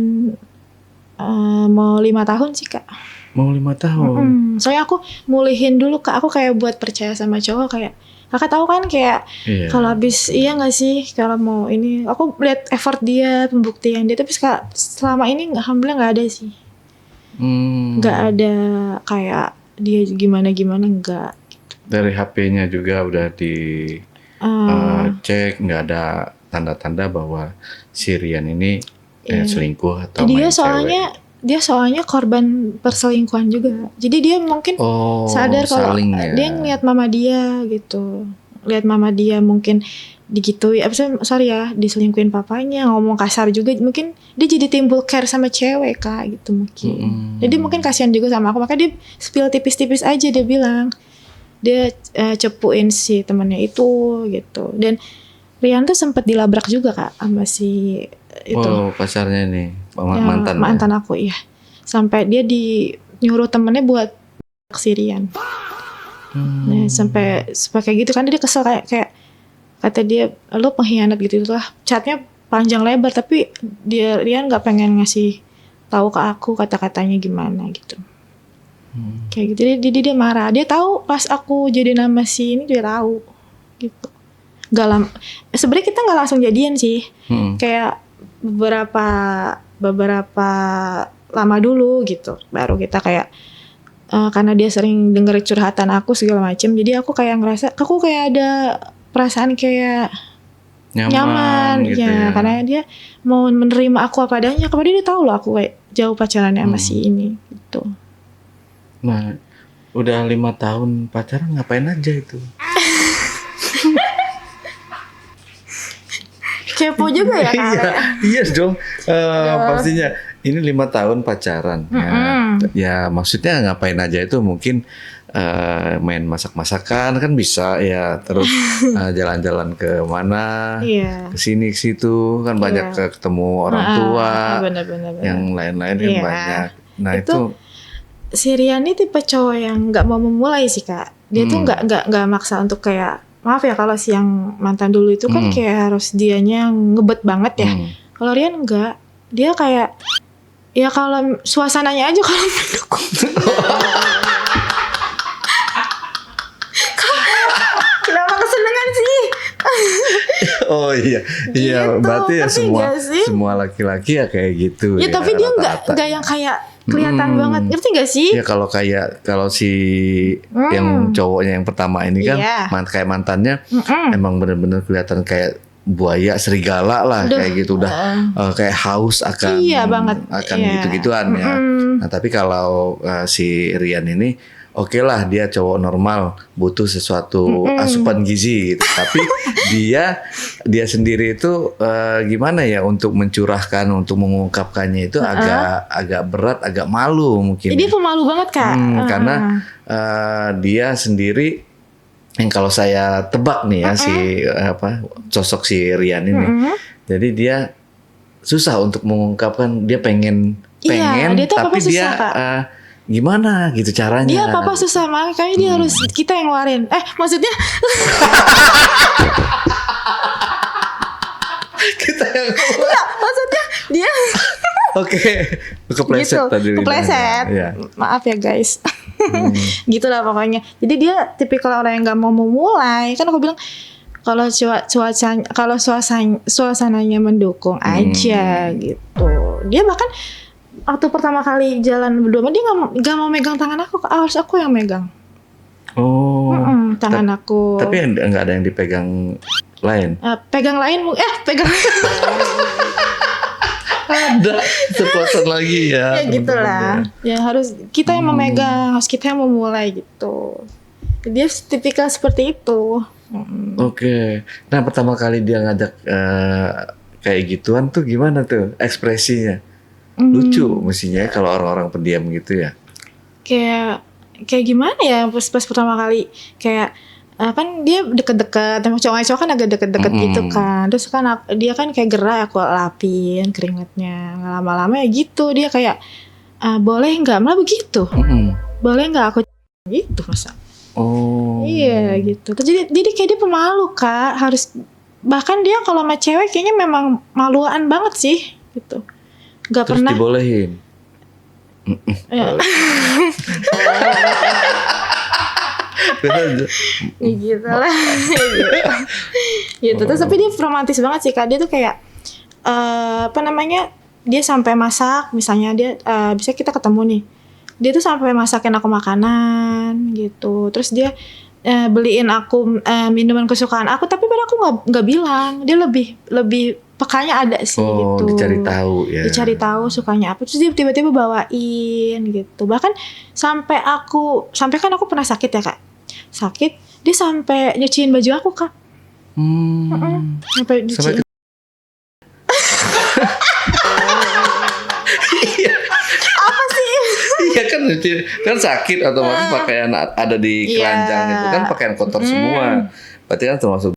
mau 5 tahun sih Kak. Mau 5 tahun. Soalnya aku mulihin dulu Kak. Aku kayak buat percaya sama cowok, kayak Kakak tahu kan kayak kalau habis nggak sih, kalau mau ini aku lihat effort dia, pembuktian dia, tapi selama ini alhamdulillah nggak ada sih. Nggak ada kayak dia gimana enggak. Dari HP-nya juga udah di cek, nggak ada tanda-tanda bahwa si Rian ini selingkuh atau main cewek. Dia soalnya korban perselingkuhan juga. Jadi dia mungkin sadar kalau dia ngeliat mama dia gitu. lihat mama dia mungkin digituin, sorry ya, diselingkuhin papanya, ngomong kasar juga, mungkin dia jadi timbul care sama cewek Kak gitu mungkin. Jadi mungkin kasihan juga sama aku, makanya dia spill tipis-tipis aja, dia bilang dia cepuin si temennya itu gitu. Dan Rian tuh sempat dilabrak juga Kak sama si itu. Oh, pacarnya ini, mantan aku, iya. Sampai dia nyuruh temennya buat si Rian. Nah, sampai kayak gitu kan, dia kesel kayak kata dia, lo pengkhianat gitu lah. Chatnya panjang lebar, tapi Rian nggak pengen ngasih tahu ke aku kata-katanya gimana gitu. Kayak gitu, jadi dia marah. Dia tahu pas aku jadi nama si ini, dia tahu gitu. Gak lama, sebenarnya kita nggak langsung jadian sih. Kayak beberapa lama dulu gitu, baru kita kayak karena dia sering denger curhatan aku segala macem, jadi aku kayak ngerasa aku kayak ada perasaan kayak nyaman gitu ya, karena dia mau menerima aku apa adanya. Kemudian dia tahu loh aku kayak jauh pacarannya sama si ini gitu. Nah, udah 5 tahun pacaran, ngapain aja itu? Kepo juga ya Kak? Iya dong, pastinya. Ini 5 tahun pacaran. Ya maksudnya ngapain aja itu, mungkin main masak-masakan kan bisa ya, terus jalan-jalan ke mana, ke sini ke situ kan banyak ketemu orang tua, bener. yang lain-lain kan banyak. Nah itu si Rian ini tipe cowok yang nggak mau memulai sih Kak. Dia tuh nggak maksa untuk kayak, maaf ya kalau si yang mantan dulu itu kan kayak harus dianya ngebet banget ya. Kalau Rian enggak, dia kayak ya kalau suasananya aja kalau mendukung. Kenapa kesenangan sih? Oh iya, iya Gitu, berarti ya ngerti nggak sih? semua laki-laki ya kayak gitu. Ya tapi dia nggak yang kayak kelihatan banget, ngerti gak sih? Ya kalau si yang cowoknya yang pertama ini kan kayak mantannya emang bener-bener kelihatan kayak buaya, serigala lah. Kayak gitu, udah kayak haus akan gitu-gituan ya. Nah tapi kalau si Rian ini oke lah, dia cowok normal, butuh sesuatu asupan gizi gitu. Tapi dia sendiri itu gimana ya untuk mencurahkan, untuk mengungkapkannya itu agak berat, agak malu mungkin. Dia pemalu banget Kak. Karena dia sendiri, yang kalau saya tebak nih ya, sosok si Rian ini, jadi dia susah untuk mengungkapkan, dia pengen dia tapi dia gimana gitu caranya. Dia apa susah, makanya dia harus kita yang ngeluarin. Maksudnya kita yang maksudnya dia kepleset gitu, tadi. Kepleset. Ya. Maaf ya guys. Gitulah pokoknya. Jadi dia tipikal orang yang nggak mau memulai. Kan aku bilang kalau suasananya mendukung aja gitu. Dia bahkan waktu pertama kali jalan berdua, dia nggak mau megang tangan aku, harus aku yang megang. Tangan aku. Tapi nggak ada yang dipegang lain. Pegang ada sepotong lagi ya. Ya gitulah. Ya harus kita yang memegang, harus kita yang memulai gitu. Dia tipikal seperti itu. Oke. Nah pertama kali dia ngajak kayak gituan tuh gimana tuh ekspresinya? Lucu mestinya kalau orang-orang pendiam gitu ya. Kayak gimana ya pas pertama kali kayak kan dia deket-deket, cowok kan agak deket-deket gitu kan. Terus kan dia kan kayak gerak, aku lapin keringatnya. Lama-lama ya gitu, dia kayak boleh nggak, malah begitu. Boleh nggak aku gitu masa? Iya gitu. Jadi kayak dia pemalu Kak. Harus, bahkan dia kalau sama cewek kayaknya memang maluan banget sih gitu. Gak terus pernah dibolehin. gitu lah. Gitu. Terus tapi dia romantis banget sih Kak. Dia tuh kayak dia sampai masak, misalnya dia bisa kita ketemu nih, dia tuh sampai masakin aku makanan gitu. Terus dia beliin aku minuman kesukaan aku, tapi pada aku nggak bilang. Dia lebih pekanya ada sih gitu. Dicari tahu ya. Dicari tahu sukanya apa. Terus dia tiba-tiba bawain gitu. Bahkan sampai kan aku pernah sakit ya Kak. Sakit, Dia sampai nyuciin baju aku, Kak. Sampai nyuciin. Apa sih? Iya kan, kan sakit otomatis pakaian ada di keranjang itu kan pakaian kotor semua. Berarti kan termasuk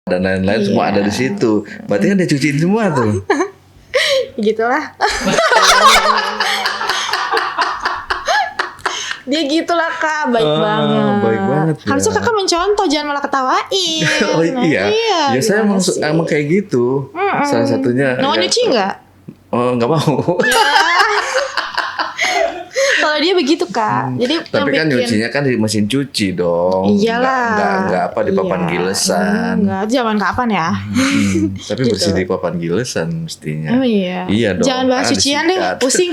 dan lain-lain semua ada di situ. Berarti kan dia cuciin semua tuh. Gitulah. Dia gitulah Kak, baik banget. Baik banget ya. Harusnya Kakak mencontoh, jangan malah ketawain. Oh iya. Ya saya emang kayak gitu. Salah satunya. Mau nyuci nggak? Oh, nggak mau. Kalau dia begitu Kak. Jadi tapi kan nyucinya kan di mesin cuci dong. Iyalah. Nggak apa di papan gilesan. Enggak, zaman kapan ya? Tapi Gitu. bersih di papan gilesan mestinya. Oh iya. Iya dong. Jangan bahas cucian deh, pusing.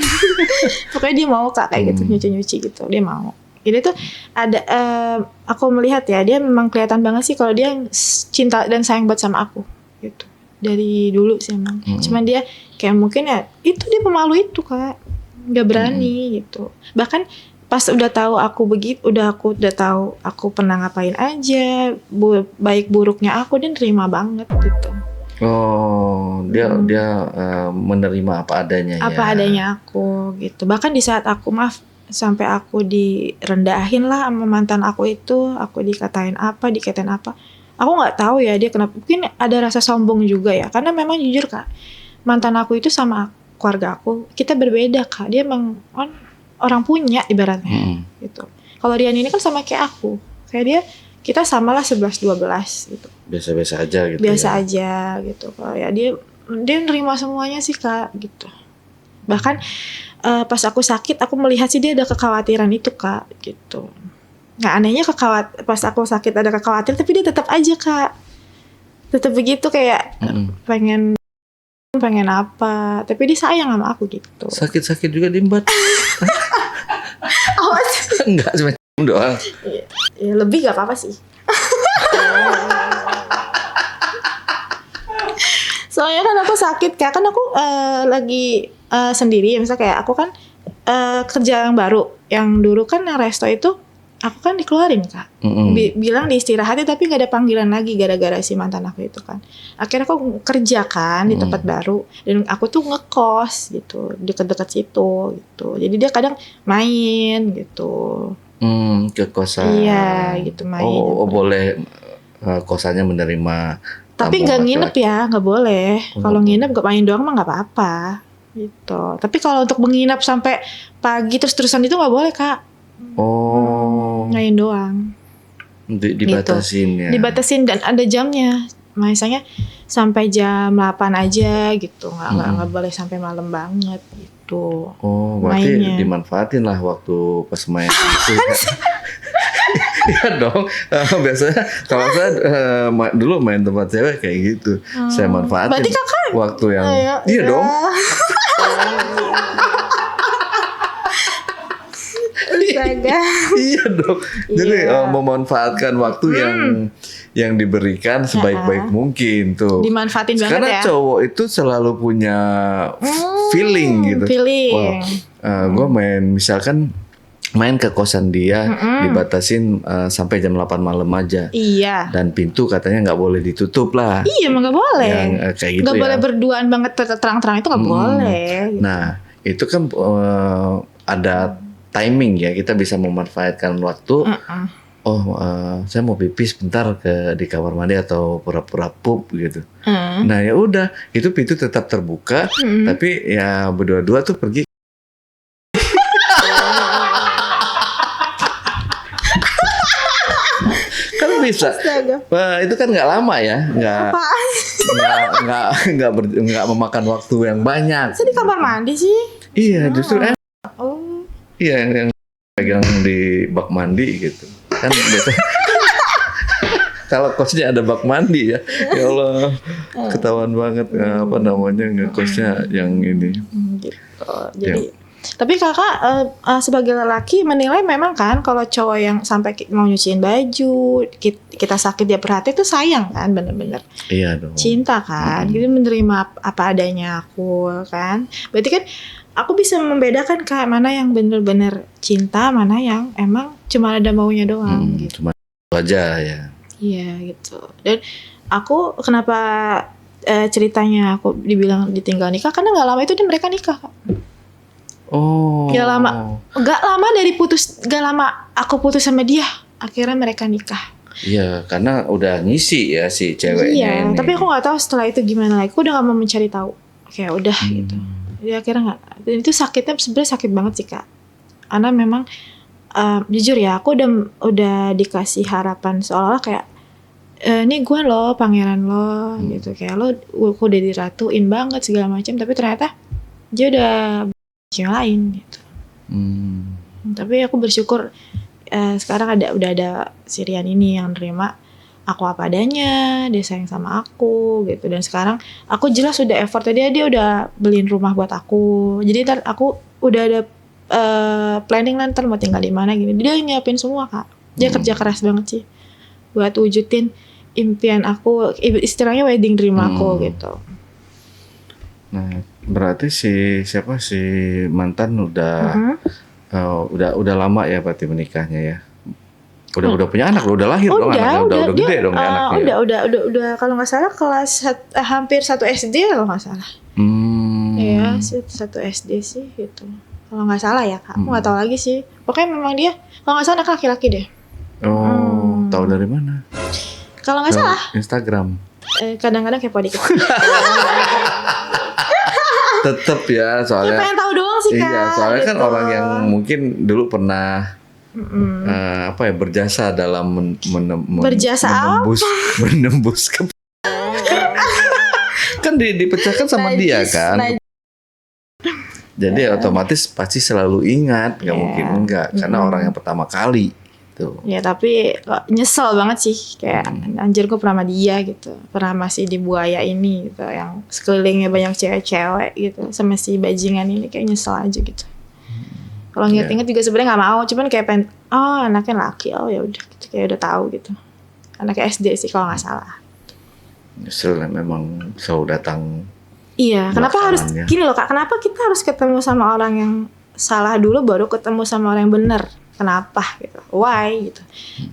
Pokoknya dia mau Kak kayak gitu, nyuci-nyuci gitu. Dia mau. Jadi tuh ada aku melihat ya, dia memang kelihatan banget sih kalau dia cinta dan sayang banget sama aku gitu. Dari dulu sih emang. Cuman dia kayak mungkin ya itu dia pemalu itu Kak. Nggak berani gitu. Bahkan pas udah tahu aku begitu, aku udah tahu aku pernah ngapain aja, baik buruknya aku, dia nerima banget gitu. Oh, dia menerima apa adanya ya. Apa adanya aku gitu. Bahkan di saat aku sampai aku direndahin lah sama mantan aku itu, aku dikatain apa. Aku nggak tahu ya dia kenapa. Mungkin ada rasa sombong juga ya. Karena memang jujur Kak, mantan aku itu sama keluarga aku, kita berbeda Kak. Dia emang orang punya ibaratnya gitu. Kalau Rian ini kan sama kayak aku. Kayak dia, kita samalah 11-12 gitu. Biasa-biasa aja gitu. Biasa aja gitu. Kalau ya dia nerima semuanya sih Kak gitu. Bahkan pas aku sakit, aku melihat sih dia ada kekhawatiran itu Kak gitu. Nah anehnya pas aku sakit ada kekhawatiran, tapi dia tetap aja Kak. Tetap begitu kayak pengen apa, tapi dia sayang sama aku gitu. Sakit-sakit juga diembat. Awas. Enggak, cuma doang. Ya, lebih gak apa-apa sih. Soalnya kan aku sakit Kak, kan aku lagi sendiri. Misalnya kayak aku kan kerja yang baru, yang dulu kan resto itu aku kan dikeluarin Kak. Bilang diistirahatin tapi gak ada panggilan lagi gara-gara si mantan aku itu kan. Akhirnya aku kerja kan di tempat baru, dan aku tuh ngekos gitu deket-deket situ gitu. Jadi dia kadang main gitu. Ke kosan. Iya gitu main. Oh boleh kosannya menerima. Tapi nggak nginep ya, nggak boleh. Kalau nginep gak main doang mah nggak apa-apa gitu. Tapi kalau untuk menginap sampai pagi terus-terusan itu nggak boleh Kak. Main doang. Dibatasin gitu. Ya. Dibatasin dan ada jamnya. Misalnya sampai jam 8 aja gitu. Nggak boleh sampai malam banget gitu. Oh, berarti mainnya dimanfaatin lah waktu pas main itu. Iya dong. Biasanya kalau saya dulu main tempat cewek kayak gitu. Saya manfaatin. Berarti Kakak waktu yang iya dong. Iya dong. Jadi memanfaatkan waktu yang diberikan sebaik-baik mungkin tuh. Dimanfaatin banget karena ya. Karena cowok itu selalu punya feeling gitu. Feeling. Gue misalkan main ke kosan dia, dibatasin sampai jam 8 malam aja. Iya. Dan pintu katanya nggak boleh ditutup lah. Iya, emang nggak boleh. Kayak gitu nggak boleh berduaan banget terang-terang itu nggak boleh. Nah, itu kan ada timing ya, kita bisa memanfaatkan waktu. Saya mau pipis sebentar di kamar mandi atau pura-pura pup gitu. Nah ya udah, itu pintu tetap terbuka, tapi ya berdua-dua tuh pergi. Kan bisa. Itu kan nggak lama ya, nggak memakan waktu yang banyak. Saya di kamar mandi sih. Iya, justru iya yang pegang di bak mandi gitu kan biasanya. Kalau kosnya ada bak mandi ya Allah, ketahuan banget apa namanya ngekosnya yang ini gitu. Jadi tapi Kakak sebagai lelaki menilai memang kan kalau cowok yang sampai mau nyuciin baju, kita sakit dia perhati itu sayang kan, bener-bener. Iya dong. Cinta kan, jadi menerima apa adanya aku kan. Berarti kan aku bisa membedakan Kak mana yang bener-bener cinta, mana yang emang cuma ada maunya doang gitu. Cuma Aja ya. Iya gitu. Dan aku kenapa ceritanya aku dibilang ditinggal nikah karena nggak lama itu mereka nikah Kak. Oh. Gak lama gak lama aku putus sama dia, akhirnya mereka nikah. Iya, karena udah ngisi ya si ceweknya ini. Tapi aku nggak tahu setelah itu gimana lagi. Aku udah gak mau mencari tahu. Kayak udah gitu. Jadi akhirnya nggak. Itu sakitnya sebenarnya sakit banget sih Kak. Karena memang jujur ya, aku udah dikasih harapan seolah-olah kayak ini gue loh pangeran lo gitu, kayak lo aku udah diratuin banget segala macam, tapi ternyata dia udah cewek lain gitu. Tapi aku bersyukur sekarang udah ada si Rian ini yang nerima aku apa adanya, dia sayang sama aku gitu. Dan sekarang aku jelas udah effortnya dia udah beliin rumah buat aku. Jadi ntar aku udah ada planning nanti mau tinggal di mana gini. Dia nyiapin semua Kak. Dia kerja keras banget sih buat wujudin impian aku, istilahnya wedding dream aku gitu. Nah, berarti si mantan udah lama ya berarti menikahnya ya. Udah punya anak, udah lahir dong anaknya, udah gede dong ya anaknya. Udah kalau nggak salah kelas hampir 1 SD kalau nggak salah. Iya, 1 SD sih gitu. Kalau nggak salah ya Kak, aku nggak tahu lagi sih. Pokoknya memang dia kalau nggak salah anak laki-laki deh. Tahu dari mana? Kalau nggak salah Instagram. Kadang-kadang kepo dikit. Tetep ya soalnya. Pengen tahu doang sih Kak. Iya, soalnya gitu. Kan orang yang mungkin dulu pernah berjasa dalam menembus ke kan dipecahkan sama dia kan. Jadi otomatis pasti selalu ingat, nggak mungkin enggak, karena orang yang pertama kali. Tuh. Ya tapi nyesel banget sih, kayak anjir gue pernah sama dia gitu, pernah masih di buaya ini gitu, yang sekelilingnya banyak cewek-cewek gitu, sama si bajingan ini, kayak nyesel aja gitu. Kalau inget-inget juga sebenarnya nggak mau, cuman kayak pengen, anaknya laki, ya udah gitu, kayak udah tahu gitu, anaknya SD sih kalau nggak salah. Nyesel memang selalu datang. Iya, kenapa harus gini loh Kak, kenapa kita harus ketemu sama orang yang salah dulu baru ketemu sama orang yang benar? Kenapa gitu? Why gitu?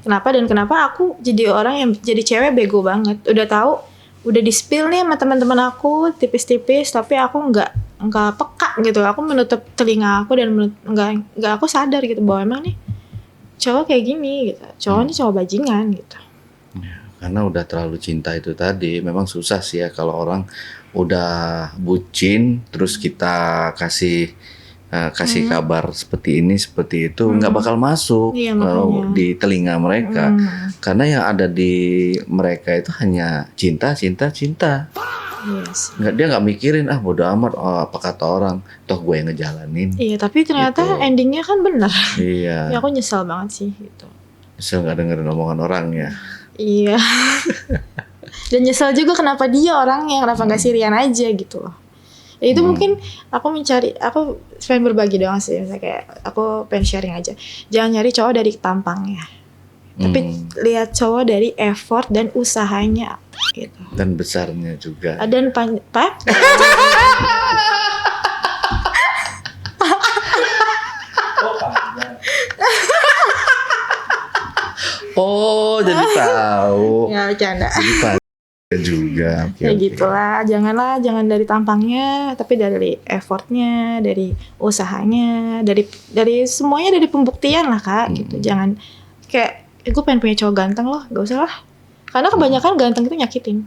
Kenapa aku jadi orang yang jadi cewek bego banget? Udah tahu, udah di-spill nih sama teman-teman aku tipis-tipis, tapi aku nggak peka gitu. Aku menutup telinga aku dan nggak aku sadar gitu bahwa emang nih cowok kayak gini gitu. Cowok ini cowok bajingan gitu. Ya, karena udah terlalu cinta itu tadi, memang susah sih ya kalau orang udah bucin terus kita kasih kabar seperti ini seperti itu nggak bakal masuk di telinga mereka karena yang ada di mereka itu hanya cinta. Yes. Dia nggak mikirin bodo amat apa kata orang, toh gue yang ngejalanin. Iya, tapi ternyata gitu. Endingnya kan benar. Iya. Ya aku nyesel banget sih gitu. Nyesel nggak dengerin omongan orang ya. Iya. Dan nyesel juga kenapa dia orangnya, kenapa nggak si Rian aja gitu loh. Ya itu mungkin aku pengen berbagi doang sih, misalnya kayak aku pengen sharing aja. Jangan nyari cowok dari tampangnya, tapi lihat cowok dari effort dan usahanya gitu. Dan besarnya juga. Dan jadi tahu. Ya bercanda. Juga ya gitulah, jangan dari tampangnya, tapi dari effortnya, dari usahanya, dari semuanya, dari pembuktian lah Kak gitu. Jangan kayak gue pengen punya cowok ganteng loh, gak usah lah, karena kebanyakan ganteng itu nyakitin.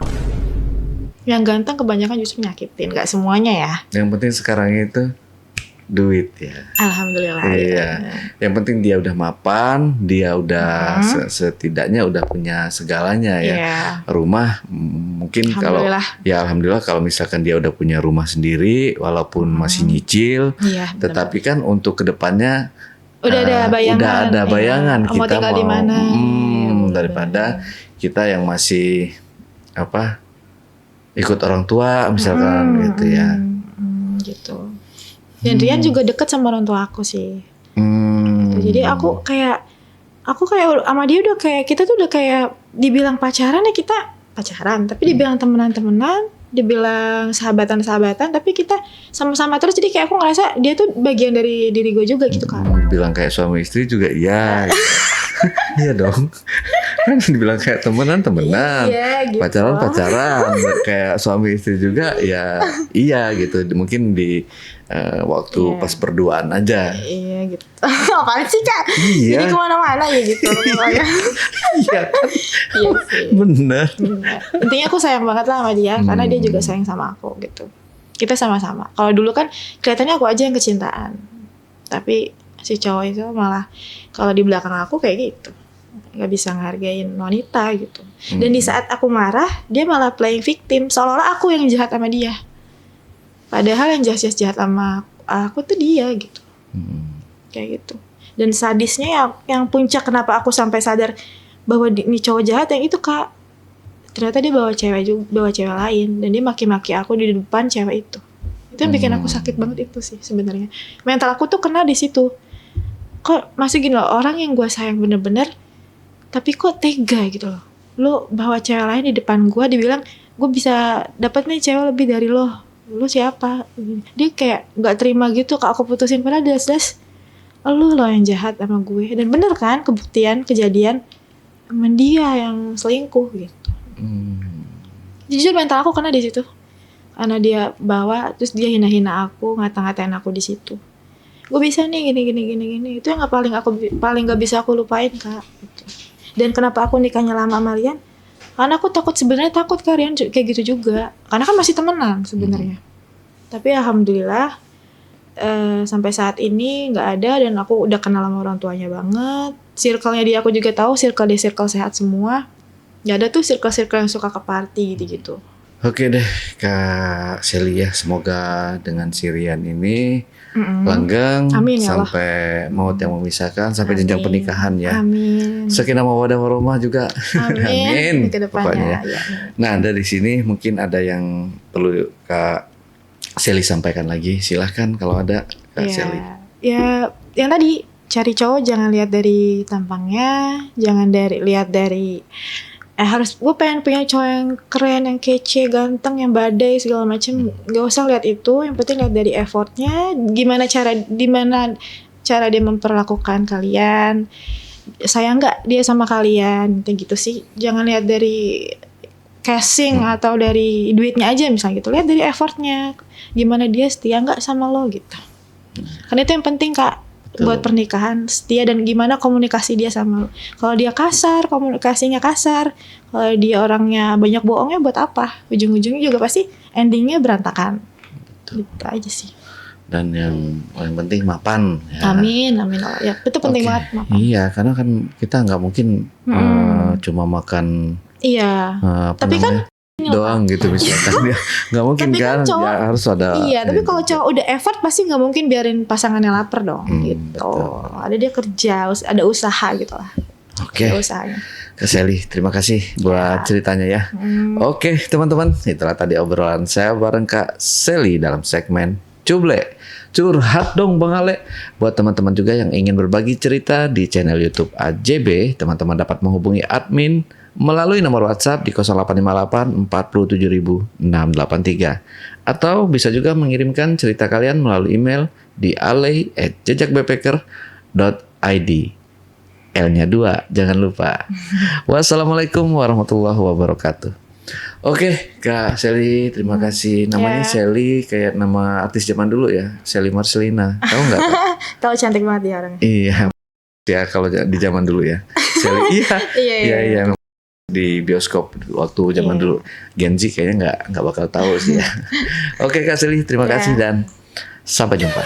Yang ganteng kebanyakan justru nyakitin, gak semuanya ya. Yang penting sekarang itu duit ya. Alhamdulillah. Iya. Ya. Yang penting dia udah mapan, dia udah setidaknya udah punya segalanya ya. Yeah. Rumah mungkin alhamdulillah kalau misalkan dia udah punya rumah sendiri walaupun masih nyicil, tetapi kan untuk kedepannya udah ada bayangan kita mau tinggal di mana. Daripada kita yang masih ikut orang tua misalkan gitu ya. Gitu. Dan Rian juga deket sama orang tua aku sih. Gitu. Jadi aku kayak sama dia udah kayak, kita tuh udah kayak dibilang pacaran ya kita pacaran, tapi dibilang temenan-temenan, dibilang sahabatan-sahabatan, tapi kita sama-sama terus. Jadi kayak aku ngerasa dia tuh bagian dari diri gue juga gitu kan. Bilang kayak suami istri juga iya. Iya dong. Kan dibilang kayak temenan, Iya, gitu. pacaran, kayak suami istri juga ya iya gitu. Mungkin di waktu Iya. pas berduaan aja. Iya gitu. Apaan sih Kak? Iya. Jadi kemana-mana ya gitu. Pokoknya. Iya kan, Iya sih. bener. Bener. Intinya aku sayang banget lah sama dia karena dia juga sayang sama aku gitu. Kita sama-sama. Kalau dulu kan kelihatannya aku aja yang kecintaan. Tapi si cowok itu malah kalau di belakang aku kayak gitu. Gak bisa ngehargain wanita gitu. Dan di saat aku marah, dia malah playing victim. Seolah-olah aku yang jahat sama dia. Padahal yang jahat sama aku tuh dia gitu. Kayak gitu. Dan sadisnya yang puncak kenapa aku sampai sadar bahwa ini cowok jahat yang itu Kak. Ternyata dia bawa cewek lain dan dia maki-maki aku di depan cewek itu. Itu yang bikin aku sakit banget itu sih sebenarnya. Mental aku tuh kena di situ. Kok masih gini loh, orang yang gue sayang bener-bener tapi kok tega gitu loh. Lo bawa cewek lain di depan gue, dibilang gue bisa dapat nih cewek lebih dari lo. Lo siapa? Dia kayak nggak terima gitu Kak, aku putusin padahal jelas-jelas lo yang jahat sama gue. Dan bener kan kebuktian kejadian emang dia yang selingkuh gitu. Jujur mental aku kena di situ karena dia bawa terus dia hina-hina aku, ngata-ngatain aku di situ. Gue bisa nih gini. Itu yang paling gak bisa aku lupain Kak. Gitu. Dan kenapa aku nikahnya lama sama Rian? Karena aku sebenarnya takut Kak Rian kayak gitu juga. Karena kan masih temenan sebenarnya. Tapi alhamdulillah sampai saat ini nggak ada dan aku udah kenal sama orang tuanya banget. Circle-nya dia aku juga tahu, circle dia circle sehat semua. Gak ada tuh circle-circle yang suka ke party gitu-gitu. Oke deh Kak Shelly ya, semoga dengan si Rian ini langgeng Amin, ya Allah. sampai maut yang memisahkan, sampai jenjang pernikahan ya. Amin. Sakinah mawaddah warahmah juga. Amin. Ke Pokoknya depannya. ya. Ya. Nah, dari sini mungkin ada yang perlu Kak Shelly sampaikan lagi. Silahkan kalau ada Kak Shelly. Ya, yang tadi cari cowok jangan lihat dari tampangnya, jangan lihat dari harus gue pengen punya cowok yang keren, yang kece, ganteng, yang badai segala macem. Gak usah lihat itu, yang penting lihat dari effortnya, gimana cara dia memperlakukan kalian, sayang nggak dia sama kalian, kayak gitu sih. Jangan lihat dari casing atau dari duitnya aja misalnya gitu, lihat dari effortnya, gimana dia setia nggak sama lo gitu. Karena itu yang penting Kak. Buat pernikahan, setia dan gimana komunikasi dia sama lo. Kalau dia kasar, komunikasinya kasar. Kalau dia orangnya banyak bohongnya buat apa? Ujung-ujungnya juga pasti endingnya berantakan. Gitu aja sih. Dan yang paling penting mapan ya. Amin. Ya, itu penting banget mapan. Iya, karena kan kita nggak mungkin cuma makan tapi kan doang gitu misalkan dia nggak mungkin tapi kan cowok, ya harus ada. Iya, tapi kalau cowok udah effort pasti nggak mungkin biarin pasangannya lapar dong gitu. Betul. Ada dia kerja, ada usaha gitu lah. Oke. Usahanya. Kak Shelly, terima kasih buat ceritanya ya. Oke, teman-teman, itulah tadi obrolan saya bareng Kak Shelly dalam segmen Cuble. Curhat dong Bang Ale. Buat teman-teman juga yang ingin berbagi cerita di channel YouTube AJB, teman-teman dapat menghubungi admin melalui nomor WhatsApp di 0858 47683 atau bisa juga mengirimkan cerita kalian melalui email di alay@jejakbackpacker.id. L-nya 2, jangan lupa. Wassalamualaikum warahmatullahi wabarakatuh. Oke, Kak Shelly, terima kasih. Namanya Shelly kayak nama artis zaman dulu ya, Shelly Marcelina. Tahu nggak? Tahu, cantik banget dia orangnya. Iya, ya kalau di zaman dulu ya. Shelly, iya. Di bioskop waktu zaman dulu. Gen Z kayaknya nggak bakal tahu sih ya. Oke Kak Shelly, terima kasih dan sampai jumpa.